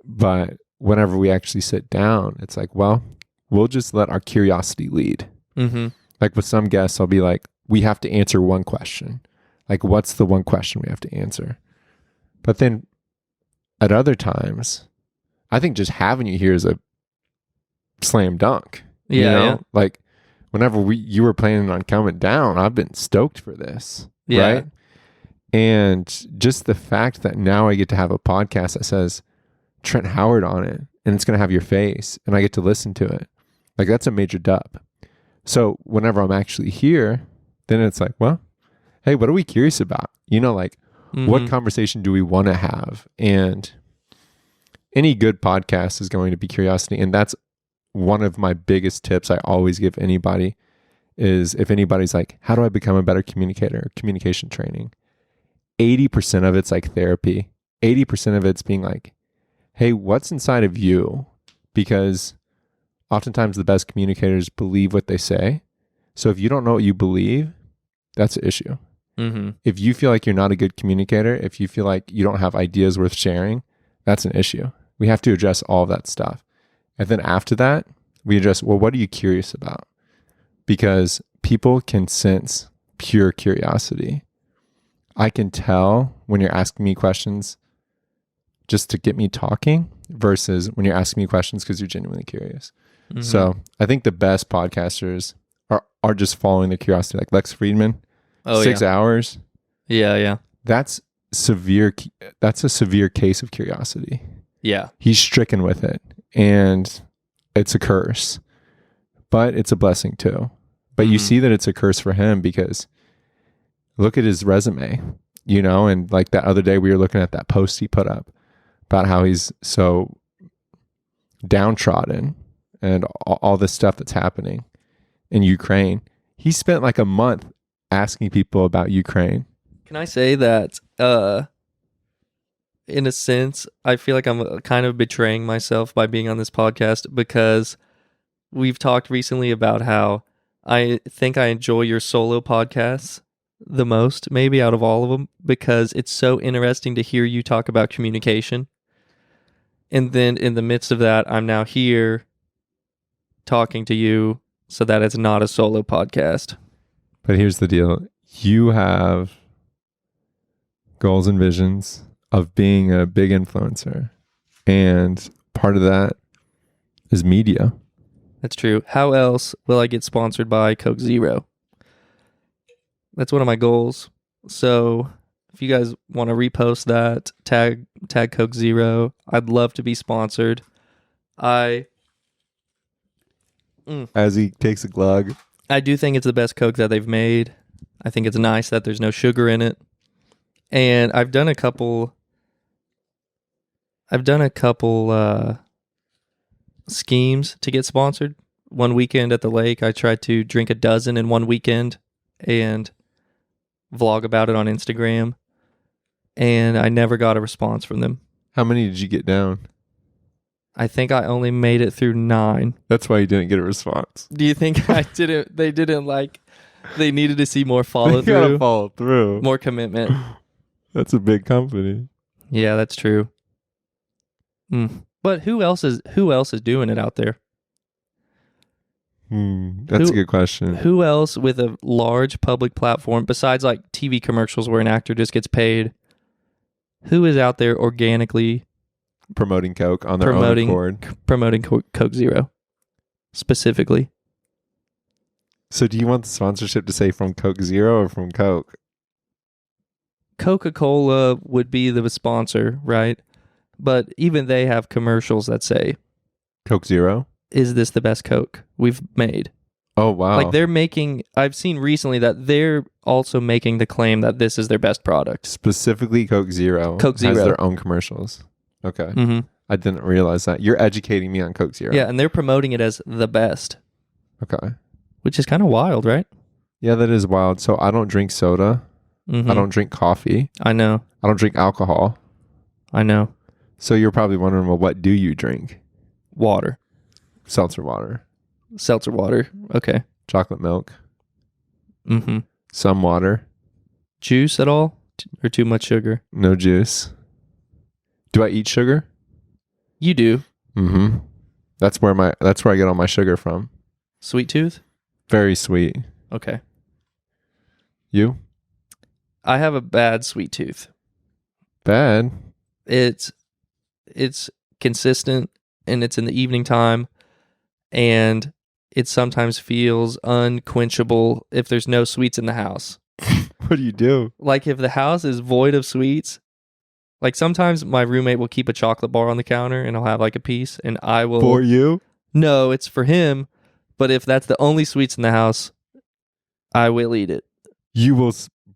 But whenever we actually sit down, it's like, well, we'll just let our curiosity lead. Mm-hmm. Like with some guests, I'll be like, we have to answer one question. Like, what's the one question we have to answer? But then at other times, I think just having you here is a slam dunk. Yeah. Like whenever you were planning on coming down, I've been stoked for this. Yeah. Right. And just the fact that now I get to have a podcast that says Trent Howard on it, and it's going to have your face, and I get to listen to it. Like that's a major dub. So whenever I'm actually here, then it's like, well, hey, what are we curious about? Like, what conversation do we want to have? And any good podcast is going to be curiosity. And that's one of my biggest tips I always give anybody is if anybody's like, how do I become a better communicator? Communication training. 80% of it's like therapy. 80% of it's being like, hey, what's inside of you? Because oftentimes the best communicators believe what they say. So if you don't know what you believe, that's an issue. Mm-hmm. If you feel like you're not a good communicator, if you feel like you don't have ideas worth sharing, that's an issue. We have to address all of that stuff. And then after that, we address, well, what are you curious about? Because people can sense pure curiosity. I can tell when you're asking me questions just to get me talking versus when you're asking me questions because you're genuinely curious. Mm-hmm. So I think the best podcasters are just following their curiosity, like Lex Friedman. 6 hours. Yeah. That's severe. That's a severe case of curiosity. Yeah. He's stricken with it, and it's a curse, but it's a blessing too. But you see that it's a curse for him because look at his resume, and like that other day we were looking at that post he put up about how he's so downtrodden and all this stuff that's happening in Ukraine. He spent like a month asking people about Ukraine. Can I say that, in a sense, I feel like I'm kind of betraying myself by being on this podcast because we've talked recently about how I think I enjoy your solo podcasts the most, maybe out of all of them, because it's so interesting to hear you talk about communication. And then in the midst of that, I'm now here talking to you so that it's not a solo podcast. But here's the deal. You have goals and visions of being a big influencer. And part of that is media. That's true. How else will I get sponsored by Coke Zero? That's one of my goals. So if you guys want to repost that, tag Coke Zero. I'd love to be sponsored. As he takes a glug. I do think it's the best Coke that they've made. I think it's nice that there's no sugar in it. And I've done a couple schemes to get sponsored. One weekend at the lake, I tried to drink a dozen in one weekend and vlog about it on Instagram. And I never got a response from them. How many did you get down? I think I only made it through 9. That's why you didn't get a response. Do you think they needed to see more follow through? You gotta follow through. More commitment. That's a big company. Yeah, that's true. But who else is doing it out there? That's a good question. Who else with a large public platform, besides like TV commercials where an actor just gets paid, who is out there organically promoting Coke on their own accord? Promoting Coke Zero, specifically. So do you want the sponsorship to say from Coke Zero or from Coke? Coca-Cola would be the sponsor, right? But even they have commercials that say, Coke Zero? Is this the best Coke we've made? Oh, wow. Like I've seen recently that they're also making the claim that this is their best product. Specifically Coke Zero. Coke Zero has their own commercials. Okay. Mm-hmm. I didn't realize that. You're educating me on Coke Zero. Yeah, and they're promoting it as the best. Okay. Which is kind of wild, right? Yeah, that is wild. So I don't drink soda. Mm-hmm. I don't drink coffee. I know. I don't drink alcohol. I know. So you're probably wondering, well, what do you drink? Water. Seltzer water. Seltzer water. Okay. Chocolate milk. Mm-hmm. Some water. Juice at all? Or too much sugar? No juice. Do I eat sugar? You do. Mm-hmm. That's where I get all my sugar from. Sweet tooth? Very sweet. Okay. You? I have a bad sweet tooth. Bad? It's consistent, and it's in the evening time, and it sometimes feels unquenchable if there's no sweets in the house. What do you do? Like if the house is void of sweets, like sometimes my roommate will keep a chocolate bar on the counter and I'll have like a piece and I will... For you? No, it's for him. But if that's the only sweets in the house, I will eat it. You will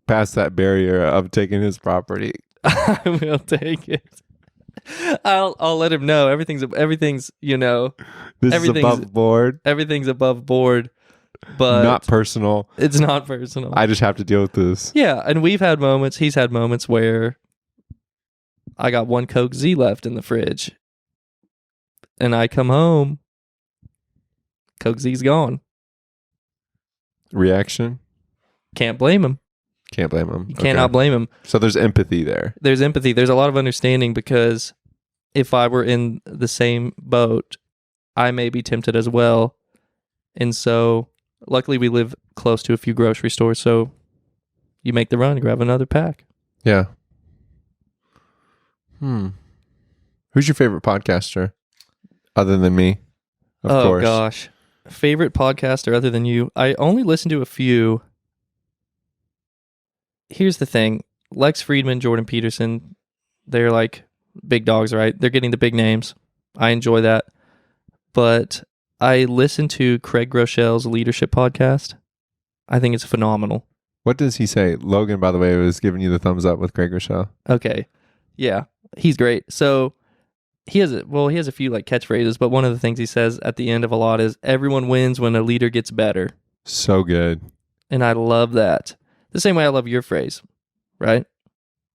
pass that barrier of taking his property. I will take it. I'll let him know. Everything's you know, This is everything's above board, everything's above board, but not personal. it's not personal. I just have to deal with this. Yeah, and he's had moments where I got one Coke Z left in the fridge. And I come home, Coke Z's gone. Reaction? Can't blame him. Can't blame him. You cannot blame him. So there's empathy there. There's empathy. There's a lot of understanding because if I were in the same boat, I may be tempted as well. And so luckily we live close to a few grocery stores, so you make the run, grab another pack. Yeah. Who's your favorite podcaster? Other than me, of course. Oh, gosh. Favorite podcaster other than you? I only listen to a few. Here's the thing. Lex Friedman, Jordan Peterson, they're like big dogs, right? They're getting the big names. I enjoy that. But I listen to Craig Groeschel's leadership podcast. I think it's phenomenal. What does he say? Logan, by the way, was giving you the thumbs up with Craig Groeschel. Okay. Yeah. He's great. So he has a few like catchphrases, but one of the things he says at the end of a lot is everyone wins when a leader gets better. So good. And I love that. The same way I love your phrase, right?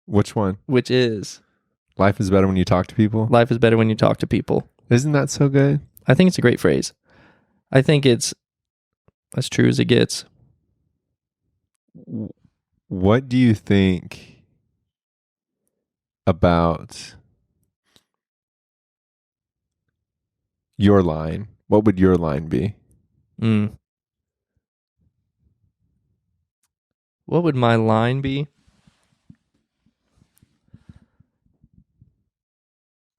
Which one? Which is Life is better when you talk to people. life is better when you talk to people. Isn't that so good? I think it's a great phrase. I think it's as true as it gets. What do you think about your line? What would your line be? What would my line be?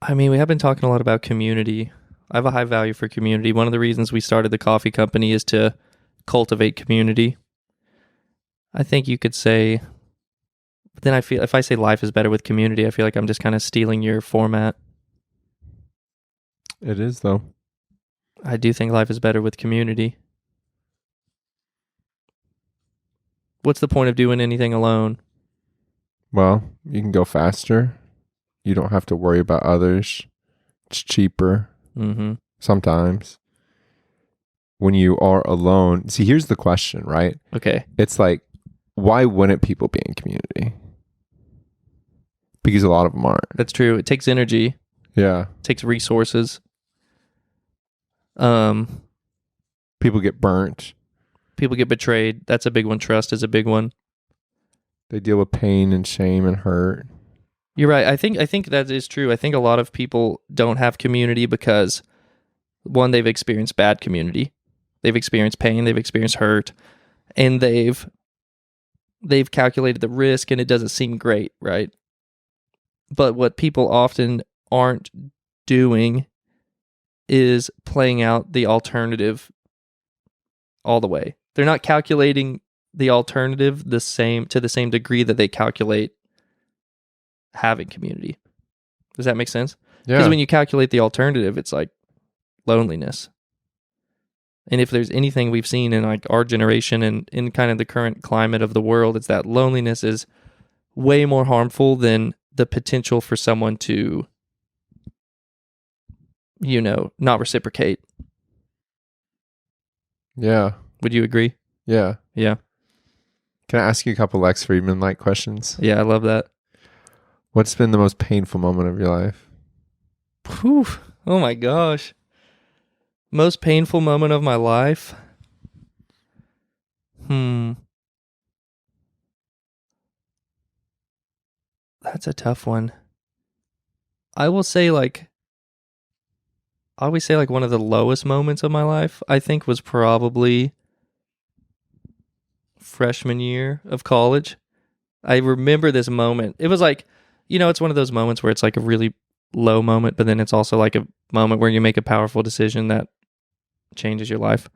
I mean, we have been talking a lot about community. I have a high value for community. One of the reasons we started the coffee company is to cultivate community. I think you could say, but then I feel if I say life is better with community, I feel like I'm just kind of stealing your format. It is, though. I do think life is better with community. What's the point of doing anything alone? Well, you can go faster. You don't have to worry about others. It's cheaper. Sometimes. When you are alone. See, here's the question, right? Okay. It's like, why wouldn't people be in community? Because a lot of them aren't. That's true. It takes energy. Yeah. It takes resources. People get burnt. People get betrayed. That's a big one. Trust is a big one. They deal with pain and shame and hurt. You're right. I think that is true. I think a lot of people don't have community because, one, they've experienced bad community. They've experienced pain. They've experienced hurt. And they've calculated the risk and it doesn't seem great, right? But what people often aren't doing is playing out the alternative all the way. They're not calculating the alternative to the same degree that they calculate having community. Does that make sense? Yeah. Because when you calculate the alternative, it's like loneliness. And if there's anything we've seen in like our generation and in kind of the current climate of the world, it's that loneliness is way more harmful than the potential for someone to, not reciprocate. Yeah. Would you agree? Yeah. Yeah. Can I ask you a couple Lex Friedman-like questions? Yeah, I love that. What's been the most painful moment of your life? Whew. Oh my gosh. Most painful moment of my life? That's a tough one. I always say like one of the lowest moments of my life, I think, was probably freshman year of college. I remember this moment. It was like, it's one of those moments where it's like a really low moment, but then it's also like a moment where you make a powerful decision that changes your life.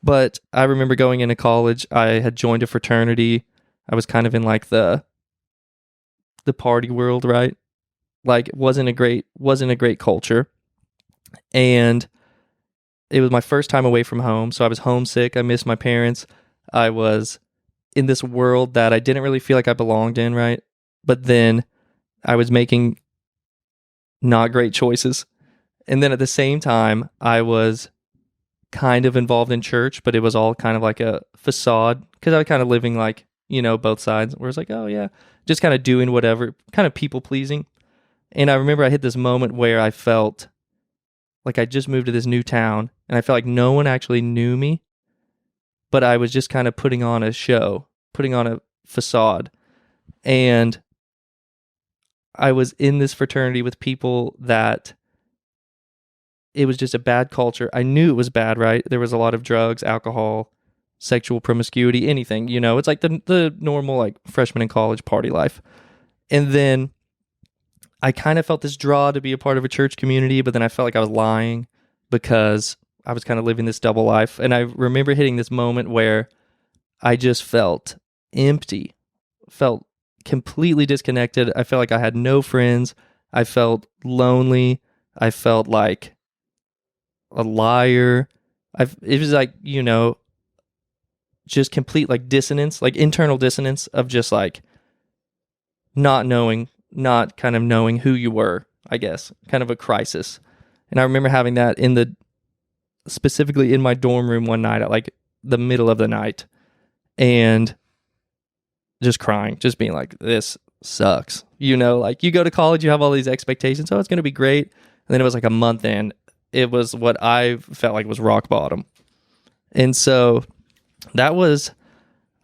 But I remember going into college, I had joined a fraternity. I was kind of in like the party world, right? Like it wasn't a great culture. And it was my first time away from home, so I was homesick. I missed my parents. I was in this world that I didn't really feel like I belonged in, right? But then I was making not great choices. And then at the same time, I was kind of involved in church, but it was all kind of like a facade because I was kind of living like, both sides where it's like, oh yeah, just kind of doing whatever, kind of people pleasing. And I remember I hit this moment where I felt like I just moved to this new town and I felt like no one actually knew me, but I was just kind of putting on a show, putting on a facade. And I was in this fraternity with people that it was just a bad culture. I knew it was bad, right? There was a lot of drugs, alcohol, sexual promiscuity, anything, it's like the normal like freshman in college party life. And then I kind of felt this draw to be a part of a church community, but then I felt like I was lying because I was kind of living this double life. And I remember hitting this moment where I just felt empty, felt completely disconnected. I felt like I had no friends. I felt lonely. I felt like a liar. It was like, just complete like dissonance, like internal dissonance of just like not kind of knowing who you were, I guess, kind of a crisis. And I remember having that specifically in my dorm room one night at like the middle of the night and just crying, just being like, this sucks. Like you go to college, you have all these expectations. Oh, it's going to be great. And then it was like a month in, it was what I felt like was rock bottom. And so that was,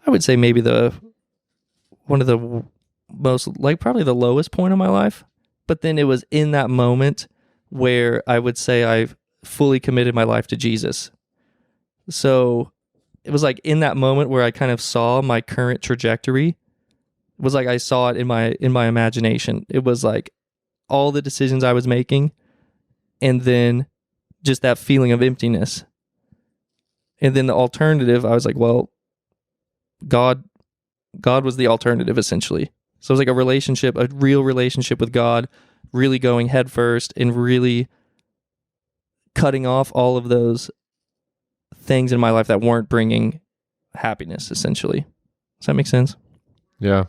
I would say maybe one of the most, like probably the lowest point of my life. But then it was in that moment where I would say I've fully committed my life to Jesus. So it was like in that moment where I kind of saw my current trajectory. It was like I saw it in my imagination. It was like all the decisions I was making and then just that feeling of emptiness. And then the alternative, I was like, well, God was the alternative essentially. So it was like a real relationship with God, really going head first and really cutting off all of those things in my life that weren't bringing happiness, essentially. Does that make sense? Yeah.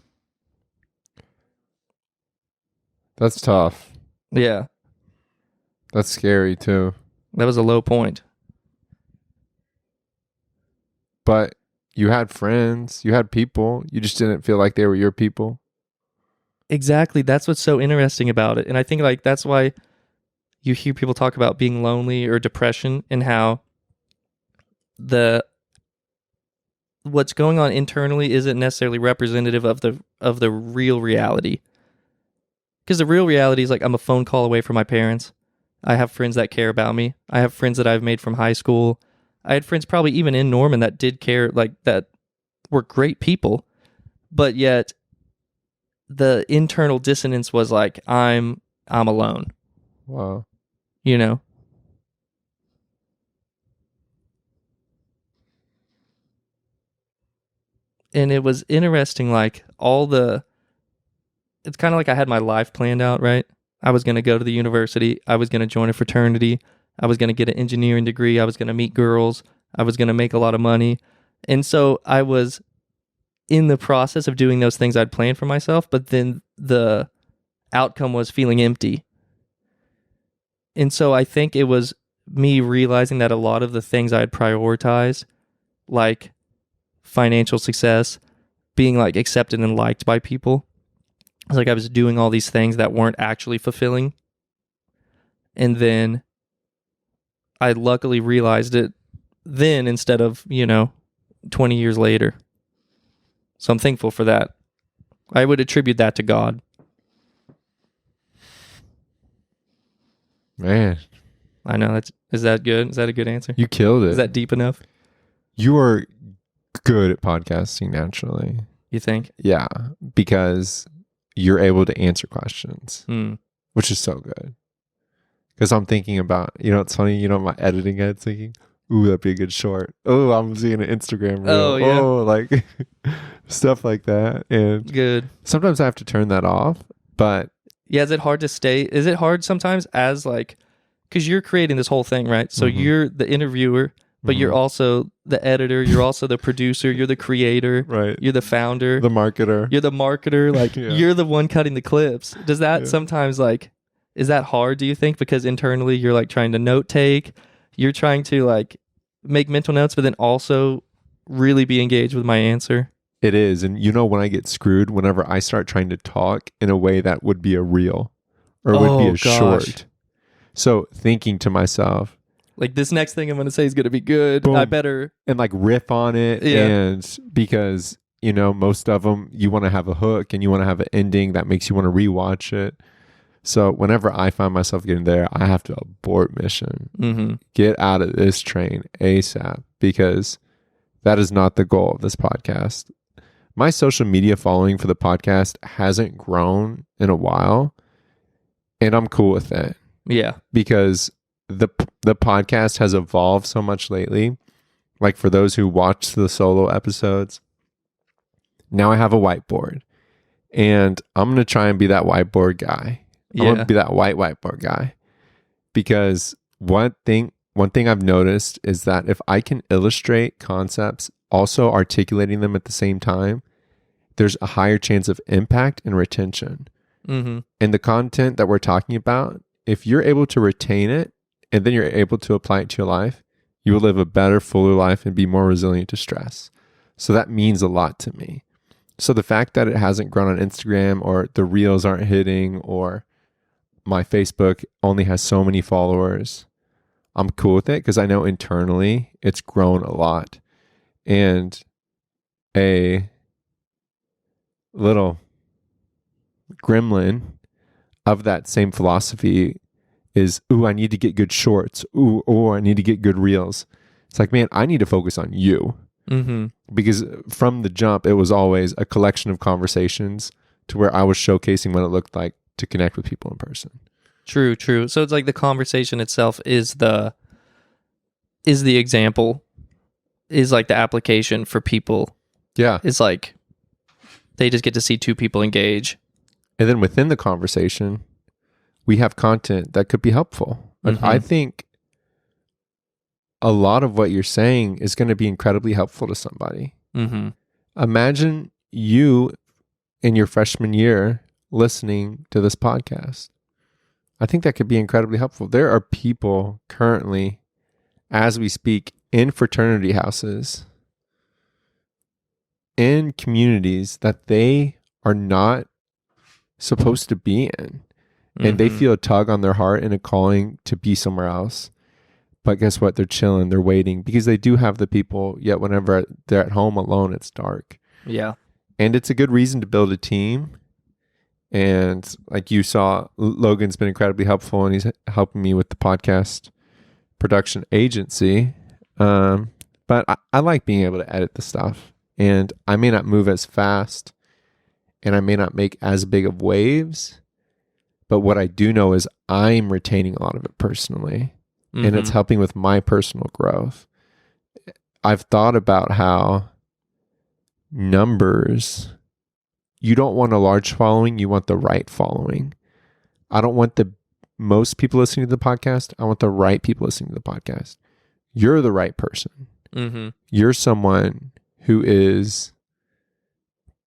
That's tough. Yeah. That's scary too. That was a low point. But you had friends, you had people, you just didn't feel like they were your people. Exactly. That's what's so interesting about it. And I think like that's why you hear people talk about being lonely or depression and how what's going on internally isn't necessarily representative of the real reality. Because the real reality is like I'm a phone call away from my parents. I have friends that care about me. I have friends that I've made from high school. I had friends probably even in Norman that did care, like that were great people. But yet the internal dissonance was like, I'm alone. Wow. And it was interesting, like it's kind of like I had my life planned out, right? I was going to go to the university. I was going to join a fraternity. I was going to get an engineering degree. I was going to meet girls. I was going to make a lot of money. And so I was in the process of doing those things I'd planned for myself, but then the outcome was feeling empty. And so I think it was me realizing that a lot of the things I had prioritized, like financial success, being like accepted and liked by people, it's like I was doing all these things that weren't actually fulfilling. And then I luckily realized it then instead of, 20 years later. So I'm thankful for that. I would attribute that to God. Man. I know. Is that good? Is that a good answer? You killed it. Is that deep enough? You are good at podcasting naturally. You think? Yeah, because you're able to answer questions, which is so good. Because I'm thinking about, it's funny, my editing head's thinking, ooh, that'd be a good short. Oh, I'm seeing an Instagram reel. Oh, yeah. Oh, like stuff like that. And good. Sometimes I have to turn that off, but yeah, is it hard to stay? Is it hard sometimes as like, because you're creating this whole thing, right? So you're the interviewer, but you're also the editor, you're also the producer, you're the creator, right? You're the founder, the marketer. You're the marketer, like Yeah. You're the one cutting the clips. Does that sometimes like Is that hard, do you think? Because internally you're like trying to note take, you're trying to like make mental notes, but then also really be engaged with my answer. It is. And you know, when I get screwed, whenever I start trying to talk in a way that would be a reel or would be a short. So thinking to myself, like, this next thing I'm going to say is going to be good. Boom. I better. And like riff on it. Yeah. And because, you know, most of them, you want to have a hook and you want to have an ending that makes you want to rewatch it. So whenever I find myself getting there, I have to abort mission. Mm-hmm. Get out of this train ASAP, because that is not the goal of this podcast. My social media following for the podcast hasn't grown in a while, and I'm cool with it. Yeah. Because the podcast has evolved so much lately. Like, for those who watch the solo episodes, now I have a whiteboard, and I'm going to try and be that whiteboard guy. I want to be that whiteboard guy, because one thing I've noticed is that if I can illustrate concepts, also articulating them at the same time, there's a higher chance of impact and retention. Mm-hmm. And the content that we're talking about, if you're able to retain it and then you're able to apply it to your life, you will live a better, fuller life and be more resilient to stress. So that means a lot to me. So the fact that it hasn't grown on Instagram, or the reels aren't hitting, or my Facebook only has so many followers, I'm cool with it, because I know internally it's grown a lot. And a little gremlin of that same philosophy is, ooh, I need to get good shorts. Ooh, I need to get good reels. It's like, man, I need to focus on you. Mm-hmm. Because from the jump, it was always a collection of conversations to where I was showcasing what it looked like to connect with people in person. True. So it's like the conversation itself is the example, is like the application for people. Yeah. It's like they just get to see two people engage. And then within the conversation, we have content that could be helpful. But I think a lot of what you're saying is going to be incredibly helpful to somebody. Mm-hmm. Imagine you in your freshman year listening to this podcast. I think that could be incredibly helpful. There are people currently, as we speak, in fraternity houses, in communities that they are not supposed to be in. And they feel a tug on their heart and a calling to be somewhere else. But guess what? They're chilling. They're waiting, because they do have the people, yet whenever they're at home alone, it's dark. Yeah. And it's a good reason to build a team. And like you saw, Logan's been incredibly helpful, and he's helping me with the podcast production agency. But I like being able to edit the stuff, and I may not move as fast, and I may not make as big of waves, but what I do know is I'm retaining a lot of it personally, and it's helping with my personal growth. I've thought about how numbers, you don't want a large following, you want the right following. I don't want the most people listening to the podcast. I want the right people listening to the podcast. You're the right person. Mm-hmm. You're someone who is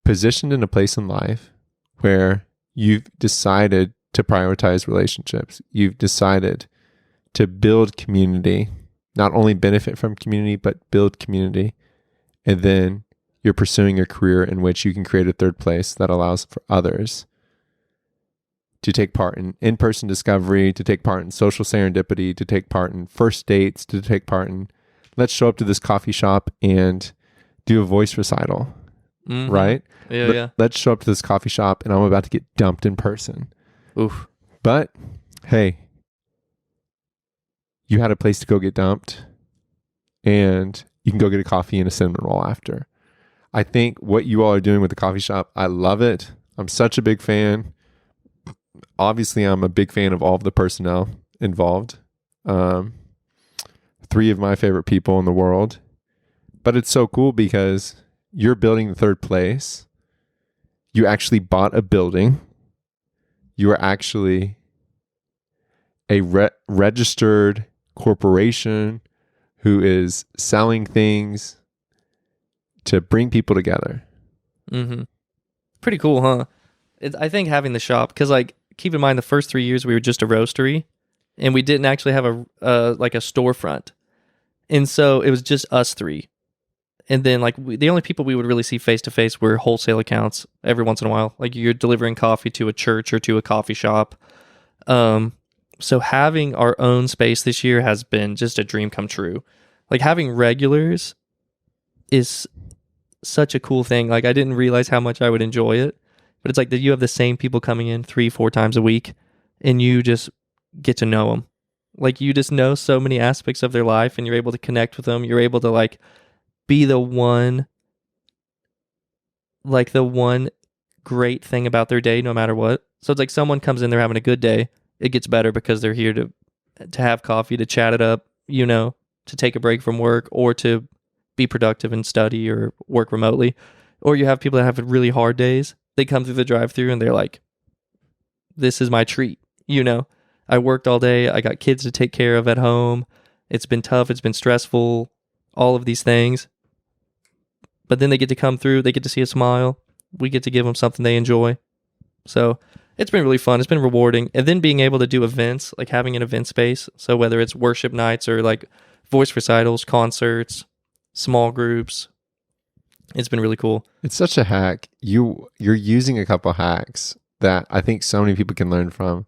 positioned in a place in life where you've decided to prioritize relationships. You've decided to build community, not only benefit from community, but build community. And then you're pursuing a career in which you can create a third place that allows for others to take part in in-person discovery, to take part in social serendipity, to take part in first dates, to take part in, let's show up to this coffee shop and do a voice recital, right? Yeah. Let's show up to this coffee shop and I'm about to get dumped in person. Oof. But hey, you had a place to go get dumped, and you can go get a coffee and a cinnamon roll after. I think what you all are doing with the coffee shop, I love it. I'm such a big fan. Obviously, I'm a big fan of all of the personnel involved. 3 of my favorite people in the world. But it's so cool because you're building the third place. You actually bought a building. You are actually a registered corporation who is selling things to bring people together. Pretty cool, huh? I think having the shop, because like keep in mind the first 3 years we were just a roastery, and we didn't actually have a like a storefront, and so it was just us three. And then like the only people we would really see face to face were wholesale accounts every once in a while. Like you're delivering coffee to a church or to a coffee shop. So having our own space this year has been just a dream come true. Like having regulars is such a cool thing. Like I didn't realize how much I would enjoy it, but it's like that you have the same people coming in 3-4 times a week, and you just get to know them. Like you just know so many aspects of their life, and you're able to connect with them. You're able to like be the one great thing about their day no matter what. So it's like someone comes in, they're having a good day. It gets better because they're here to have coffee, to chat it up, you know, to take a break from work or to be productive and study or work remotely. Or you have people that have really hard days. They come through the drive-thru and they're like, this is my treat. You know, I worked all day. I got kids to take care of at home. It's been tough. It's been stressful. All of these things. But then they get to come through, they get to see a smile. We get to give them something they enjoy. So it's been really fun. It's been rewarding. And then being able to do events, like having an event space. So whether it's worship nights or like voice recitals, concerts, small groups, it's been really cool. It's such a hack. You're using a couple hacks that I think so many people can learn from.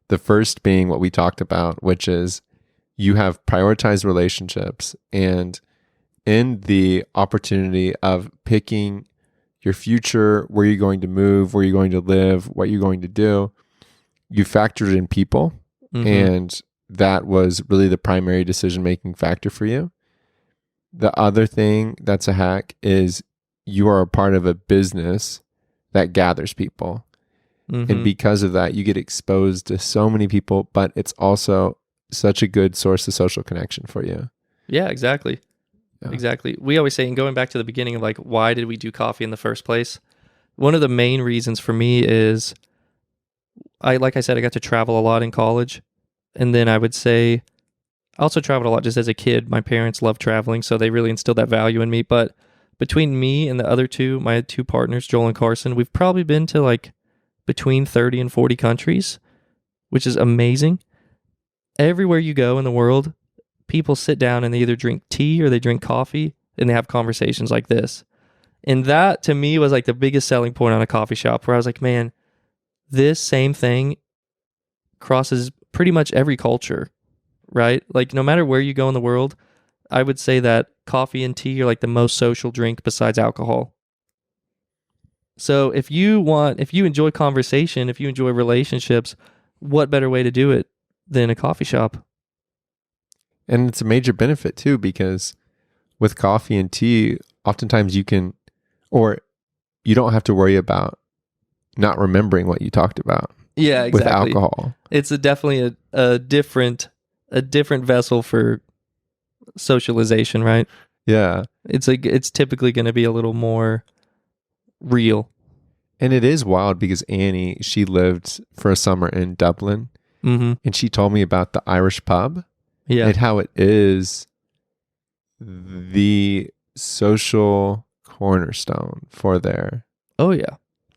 The first being what we talked about, which is you have prioritized relationships, and in the opportunity of picking your future, where you're going to move, where you're going to live, what you're going to do, you factored in people. Mm-hmm. And that was really the primary decision-making factor for you. The other thing that's a hack is you are a part of a business that gathers people. Mm-hmm. And because of that, you get exposed to so many people, but it's also such a good source of social connection for you. Yeah, exactly. Yeah. Exactly. We always say, and going back to the beginning of like, why did we do coffee in the first place? One of the main reasons for me is, like I said, I got to travel a lot in college. And then I would say, I also traveled a lot just as a kid. My parents loved traveling, so they really instilled that value in me. But between me and the other two, my two partners, Joel and Carson, we've probably been to like between 30 and 40 countries, which is amazing. Everywhere you go in the world, people sit down and they either drink tea or they drink coffee, and they have conversations like this. And that to me was like the biggest selling point on a coffee shop, where I was like, man, this same thing crosses pretty much every culture, right? Like no matter where you go in the world, I would say that coffee and tea are like the most social drink besides alcohol. So if you enjoy conversation, if you enjoy relationships, what better way to do it than a coffee shop? And it's a major benefit too, because with coffee and tea, oftentimes you don't have to worry about not remembering what you talked about. Yeah, exactly. With alcohol. It's definitely a different vessel for socialization, right? Yeah. It's typically going to be a little more real. And it is wild because Annie, she lived for a summer in Dublin, mm-hmm. and she told me about the Irish pub. Yeah. And how it is the social cornerstone for their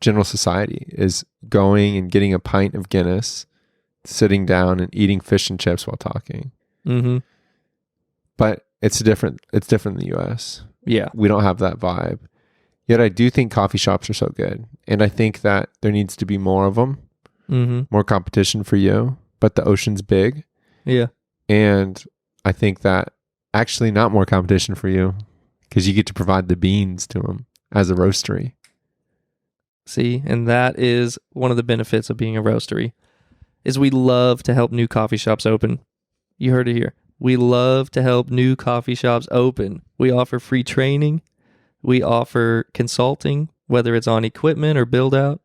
general society, is going and getting a pint of Guinness, sitting down and eating fish and chips while talking. Mm-hmm. But it's different in the US. Yeah. We don't have that vibe. Yet I do think coffee shops are so good. And I think that there needs to be more of them, mm-hmm. more competition for you. But the ocean's big. Yeah. And I think that actually not more competition for you, because you get to provide the beans to them as a roastery. See, and that is one of the benefits of being a roastery, is we love to help new coffee shops open. You heard it here. We love to help new coffee shops open. We offer free training. We offer consulting, whether it's on equipment or build out.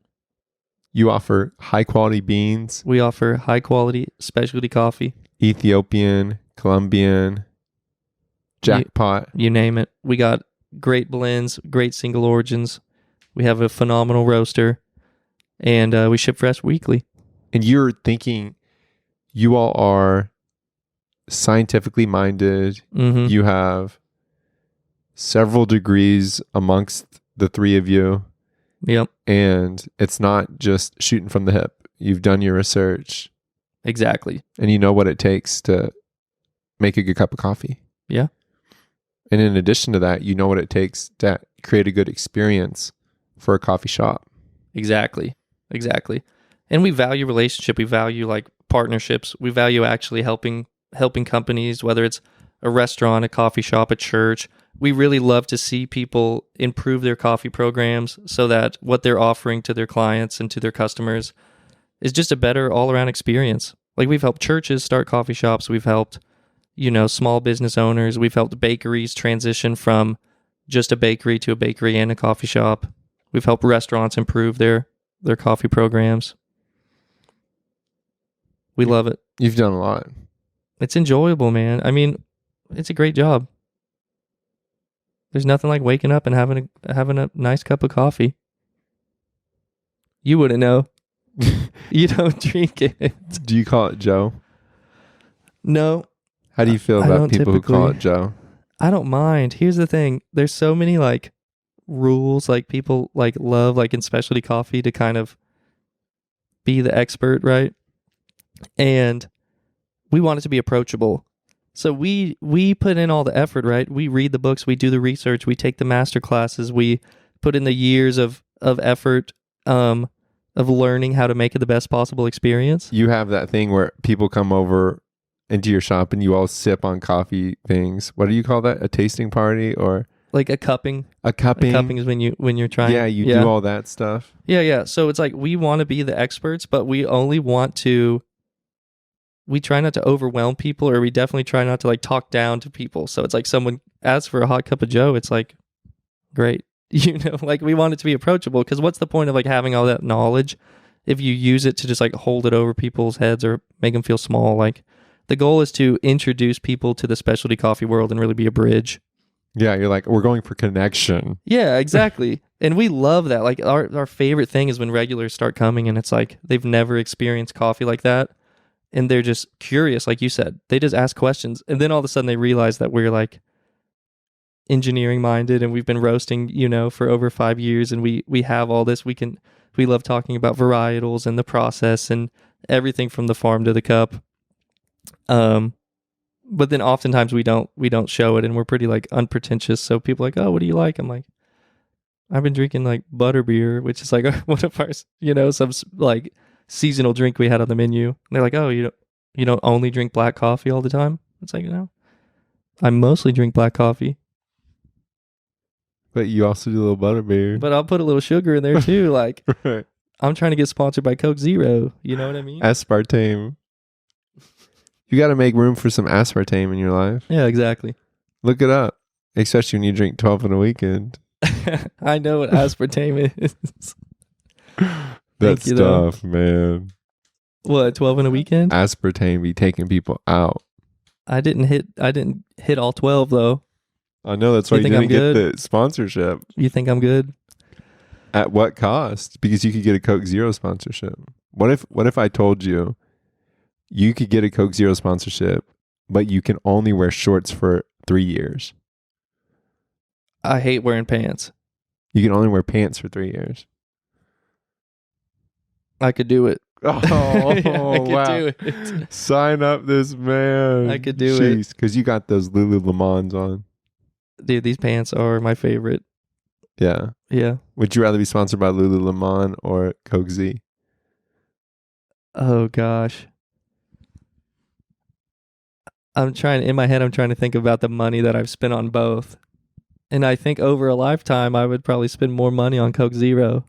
You offer high quality beans. We offer high quality specialty coffee. Ethiopian, Colombian, jackpot. You name it. We got great blends, great single origins. We have a phenomenal roaster, and we ship fresh weekly. And you're thinking, you all are scientifically minded. Mm-hmm. You have several degrees amongst the three of you. Yep. And it's not just shooting from the hip. you've done your research, Exactly. and you know what it takes to make a good cup of coffee. Yeah. And in addition to that, you know what it takes to create a good experience for a coffee shop. Exactly. And we value relationship. We value like partnerships. We value actually helping companies, whether it's a restaurant, a coffee shop, a church. We really love to see people improve their coffee programs so that what they're offering to their clients and to their customers is just a better all-around experience. Like we've helped churches start coffee shops. We've helped, small business owners. We've helped bakeries transition from just a bakery to a bakery and a coffee shop. We've helped restaurants improve their coffee programs. We love it. You've done a lot. It's enjoyable, man. I mean, it's a great job. There's nothing like waking up and having a nice cup of coffee. You wouldn't know. You don't drink it. Do you call it Joe? No. How do you feel I about don't people who call it Joe? I don't mind. Here's the thing. There's so many like rules, like people like love like in specialty coffee to kind of be the expert, right? And we want it to be approachable. So we put in all the effort, right? We read the books, we do the research, we take the master classes, we put in the years of effort of learning how to make it the best possible experience. You have that thing where people come over into your shop and you all sip on coffee things. What do you call that? A tasting party or like a cupping? A cupping. A cupping is when you're trying. Yeah, you do all that stuff. Yeah. So it's like we want to be the experts, but we only want to. We try not to overwhelm people, or we definitely try not to like talk down to people. So it's like someone asks for a hot cup of Joe, it's like, great. Like we want it to be approachable, because what's the point of like having all that knowledge if you use it to just like hold it over people's heads or make them feel small? Like the goal is to introduce people to the specialty coffee world and really be a bridge. Yeah, you're like, we're going for connection. Yeah, exactly. And we love that. Like our favorite thing is when regulars start coming and it's like they've never experienced coffee like that. And they're just curious, like you said. They just ask questions. And then all of a sudden they realize that we're like engineering minded and we've been roasting, for over 5 years. And we have all this. We love talking about varietals and the process and everything from the farm to the cup. But then oftentimes we don't show it, and we're pretty like unpretentious. So people are like, oh, what do you like? I'm like, I've been drinking like butterbeer, which is like one of our, some like seasonal drink we had on the menu. And they're like, oh, you don't only drink black coffee all the time? It's like, I mostly drink black coffee. But you also do a little butterbeer. But I'll put a little sugar in there too. Like, right. I'm trying to get sponsored by Coke Zero. You know what I mean? Aspartame. You got to make room for some aspartame in your life. Yeah, exactly. Look it up, especially when you drink 12 in a weekend. I know what aspartame is. That stuff, man. What, 12 in a weekend? Aspartame be taking people out. I didn't hit all 12 though. I know, that's why you didn't get the sponsorship. You think I'm good? At what cost? Because you could get a Coke Zero sponsorship. What if I told you you could get a Coke Zero sponsorship, but you can only wear shorts for 3 years? I hate wearing pants. You can only wear pants for 3 years. I could do it. Oh, I could wow. do it. Sign up this man. I could do it. Because you got those Lululemons on. Dude, these pants are my favorite. Yeah. Yeah. Would you rather be sponsored by Lululemon or Coke Z? Oh, gosh. I'm trying to think about the money that I've spent on both. And I think over a lifetime, I would probably spend more money on Coke Zero.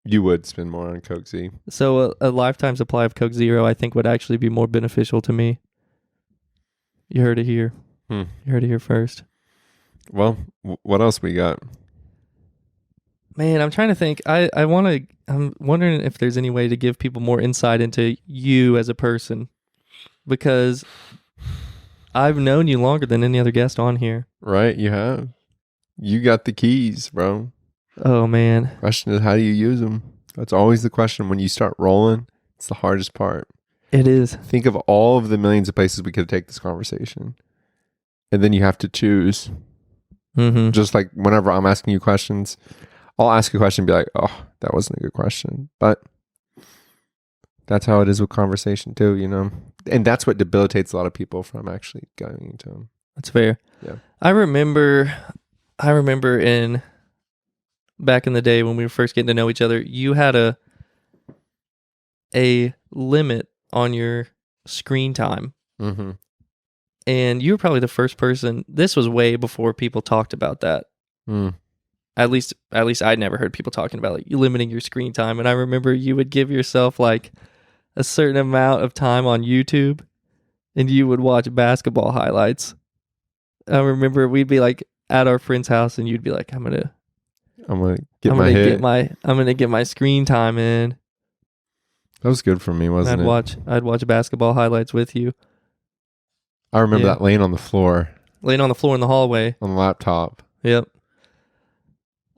You would spend more on Coke Z. So a lifetime supply of Coke Zero, I think, would actually be more beneficial to me. You heard it here. You heard it here first. Well, what else we got? Man, I'm trying to think. I'm wondering if there's any way to give people more insight into you as a person, because I've known you longer than any other guest on here. Right, you have. You got the keys, bro. Oh, man. Question is, how do you use them? That's always the question. When you start rolling, it's the hardest part. It is. Think of all of the millions of places we could take this conversation. And then you have to choose. Mm-hmm. Just like whenever I'm asking you questions, I'll ask a question and be like, oh, that wasn't a good question. But That's how it is with conversation too, you know? And that's what debilitates a lot of people from actually going into them. That's fair. Yeah. I remember in back in the day when we were first getting to know each other, you had a limit on your screen time. Mm-hmm. And you were probably the first person. This was way before people talked about that. Mm. At least I'd never heard people talking about like you limiting your screen time. And I remember you would give yourself like a certain amount of time on YouTube, and you would watch basketball highlights. I remember we'd be like at our friend's house, and you'd be like, I'm gonna get my screen time in. That was good for me, wasn't it? I'd watch basketball highlights with you. I remember that laying on the floor in the hallway on the laptop. Yep.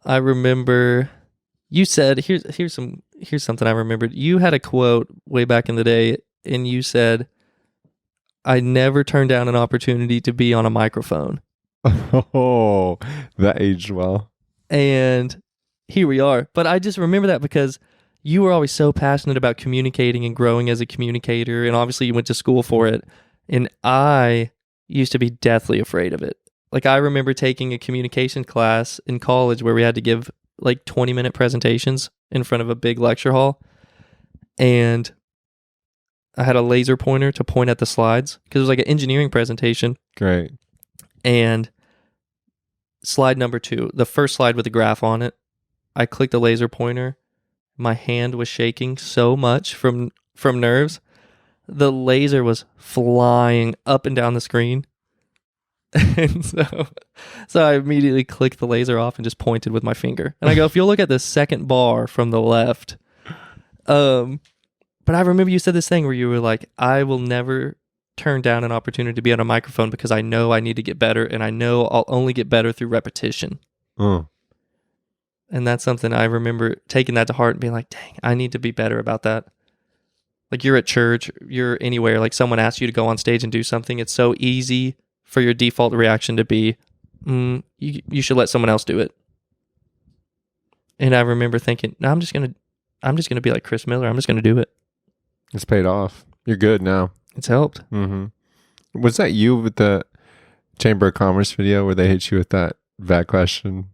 I remember you said here's something I remembered. You had a quote way back in the day, and you said, "I never turned down an opportunity to be on a microphone." Oh, that aged well. And here we are. But I just remember that because you were always so passionate about communicating and growing as a communicator, and obviously you went to school for it. And I used to be deathly afraid of it. Like, I remember taking a communication class in college where we had to give like 20-minute presentations in front of a big lecture hall. And I had a laser pointer to point at the slides because it was like an engineering presentation. Great. And slide number 2, the first slide with the graph on it, I clicked the laser pointer. My hand was shaking so much from nerves. The laser was flying up and down the screen. And so I immediately clicked the laser off and just pointed with my finger. And I go, if you'll look at the second bar from the left. But I remember you said this thing where you were like, I will never turn down an opportunity to be on a microphone because I know I need to get better, and I know I'll only get better through repetition. Oh. And that's something I remember taking that to heart and being like, dang, I need to be better about that. Like, you're at church, you're anywhere, like someone asks you to go on stage and do something. It's so easy for your default reaction to be, you should let someone else do it. And I remember thinking, no, I'm just gonna be like Chris Miller. I'm just gonna do it. It's paid off. You're good now. It's helped. Mm-hmm. Was that you with the Chamber of Commerce video where they hit you with that question?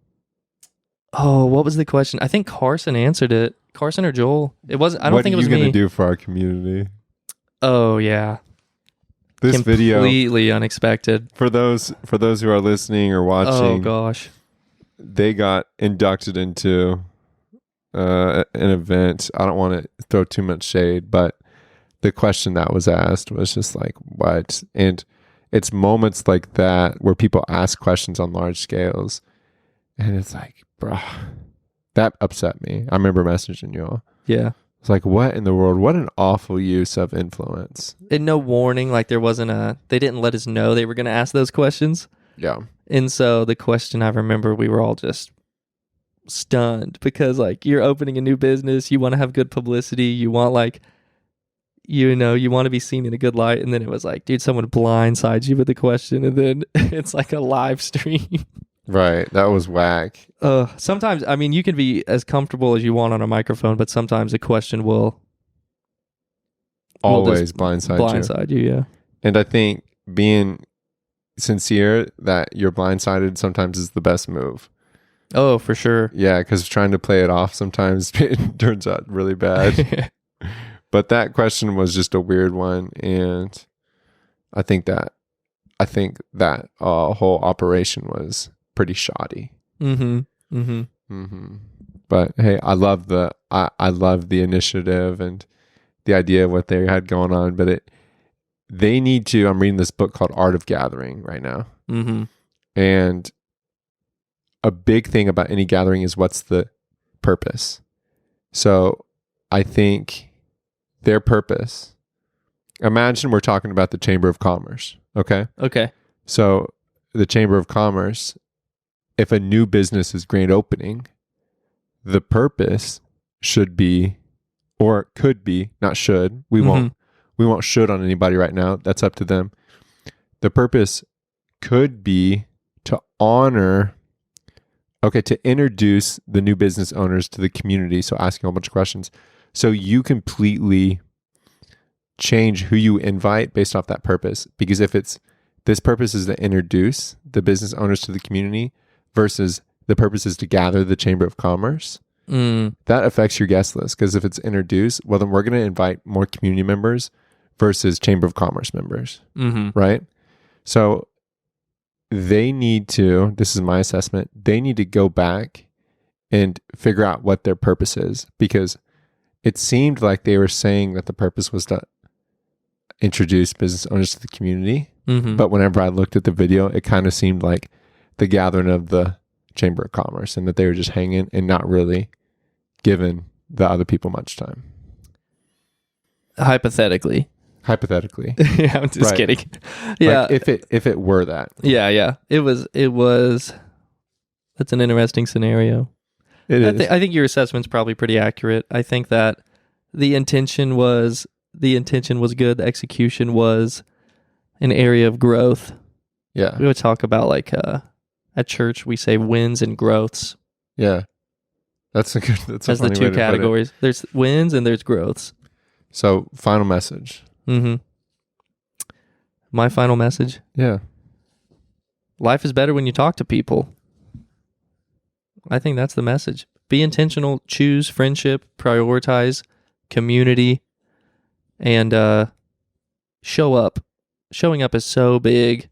Oh, what was the question? I think Carson answered it. Carson or Joel? It wasn't. I don't think it was me. What are you going to do for our community? Oh yeah, this video completely unexpected. For those who are listening or watching. Oh gosh, they got inducted into an event. I don't want to throw too much shade, but the question that was asked was just like, what? And it's moments like that where people ask questions on large scales, and it's like, bruh, that upset me. I remember messaging you all. Yeah. It's like, what in the world? What an awful use of influence. And no warning, like they didn't let us know they were going to ask those questions. Yeah. And so the question, I remember we were all just stunned because like you're opening a new business, you want to have good publicity, you want like, you want to be seen in a good light. And then it was like, dude, someone blindsides you with the question, and then it's like a live stream. Right. That was whack. Sometimes, I mean, you can be as comfortable as you want on a microphone, but sometimes a question will always blindside you. Yeah. And I think being sincere that you're blindsided sometimes is the best move. Oh, for sure. Yeah, because trying to play it off sometimes it turns out really bad. But that question was just a weird one, and I think that whole operation was pretty shoddy. Mm-hmm. Mm-hmm. Mm-hmm. But hey, I love the initiative and the idea of what they had going on. But they need to. I'm reading this book called Art of Gathering right now, mm-hmm. and a big thing about any gathering is what's the purpose. So I think their purpose. Imagine we're talking about the Chamber of Commerce. Okay. Okay. So the Chamber of Commerce, if a new business is grand opening, the purpose should be, or could be, not should. We won't should on anybody right now. That's up to them. The purpose could be to introduce the new business owners to the community. So asking a whole bunch of questions. So you completely change who you invite based off that purpose. Because if it's this purpose is to introduce the business owners to the community versus the purpose is to gather the Chamber of Commerce, that affects your guest list. Because if it's introduce, well, then we're going to invite more community members versus Chamber of Commerce members, right? So they need to, this is my assessment, they need to go back and figure out what their purpose is, because it seemed like they were saying that the purpose was to introduce business owners to the community. But whenever I looked at the video, it kind of seemed like the gathering of the Chamber of Commerce, and that they were just hanging and not really giving the other people much time. Hypothetically. Yeah, I'm just kidding. Yeah. Like if it were that. Yeah. It was that's an interesting scenario. I think your assessment's probably pretty accurate. I think that the intention was good. The execution was an area of growth. Yeah. We would talk about like at church we say wins and growths. Yeah. That's as the two categories. There's wins and there's growths. So final message. My final message? Yeah. Life is better when you talk to people. I think that's the message. Be intentional, choose friendship, prioritize community, and show up. Showing up is so big.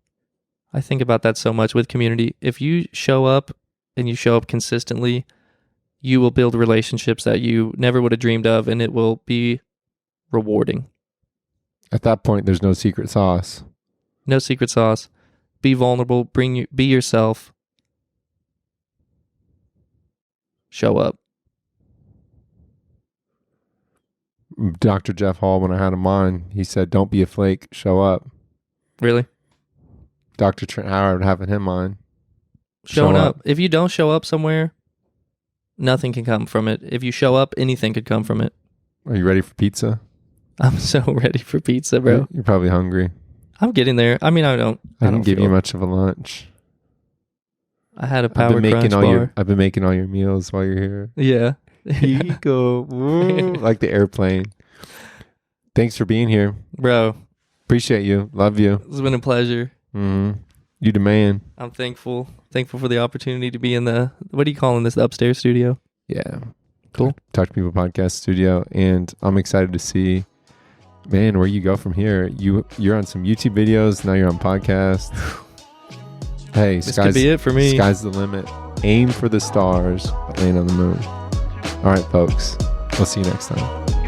I think about that so much with community. If you show up and you show up consistently, you will build relationships that you never would have dreamed of, and it will be rewarding. At that point, there's no secret sauce. No secret sauce. Be vulnerable. Be yourself. Show up. Dr. Jeff Hall, when I had him on, he said, "Don't be a flake. Show up." Really? Dr. Trent Howard, having him on. Showing up. If you don't show up somewhere, nothing can come from it. If you show up, anything could come from it. Are you ready for pizza? I'm so ready for pizza, bro. You're probably hungry. I'm getting there. I mean, I didn't give you much of a lunch. I had a Power Crunch bar. I've been making all your meals while you're here. Yeah. Here you go. Woo, like the airplane. Thanks for being here. Bro. Appreciate you. Love you. It's been a pleasure. You the man. I'm thankful. Thankful for the opportunity to be in the, what do you call this, the upstairs studio? Yeah. Cool. Talk to People podcast studio. And I'm excited to see, man, where you go from here. You're on some YouTube videos. Now you're on podcast. Hey, this could be it for me. Sky's the limit. Aim for the stars, land on the moon. All right, folks. We'll see you next time.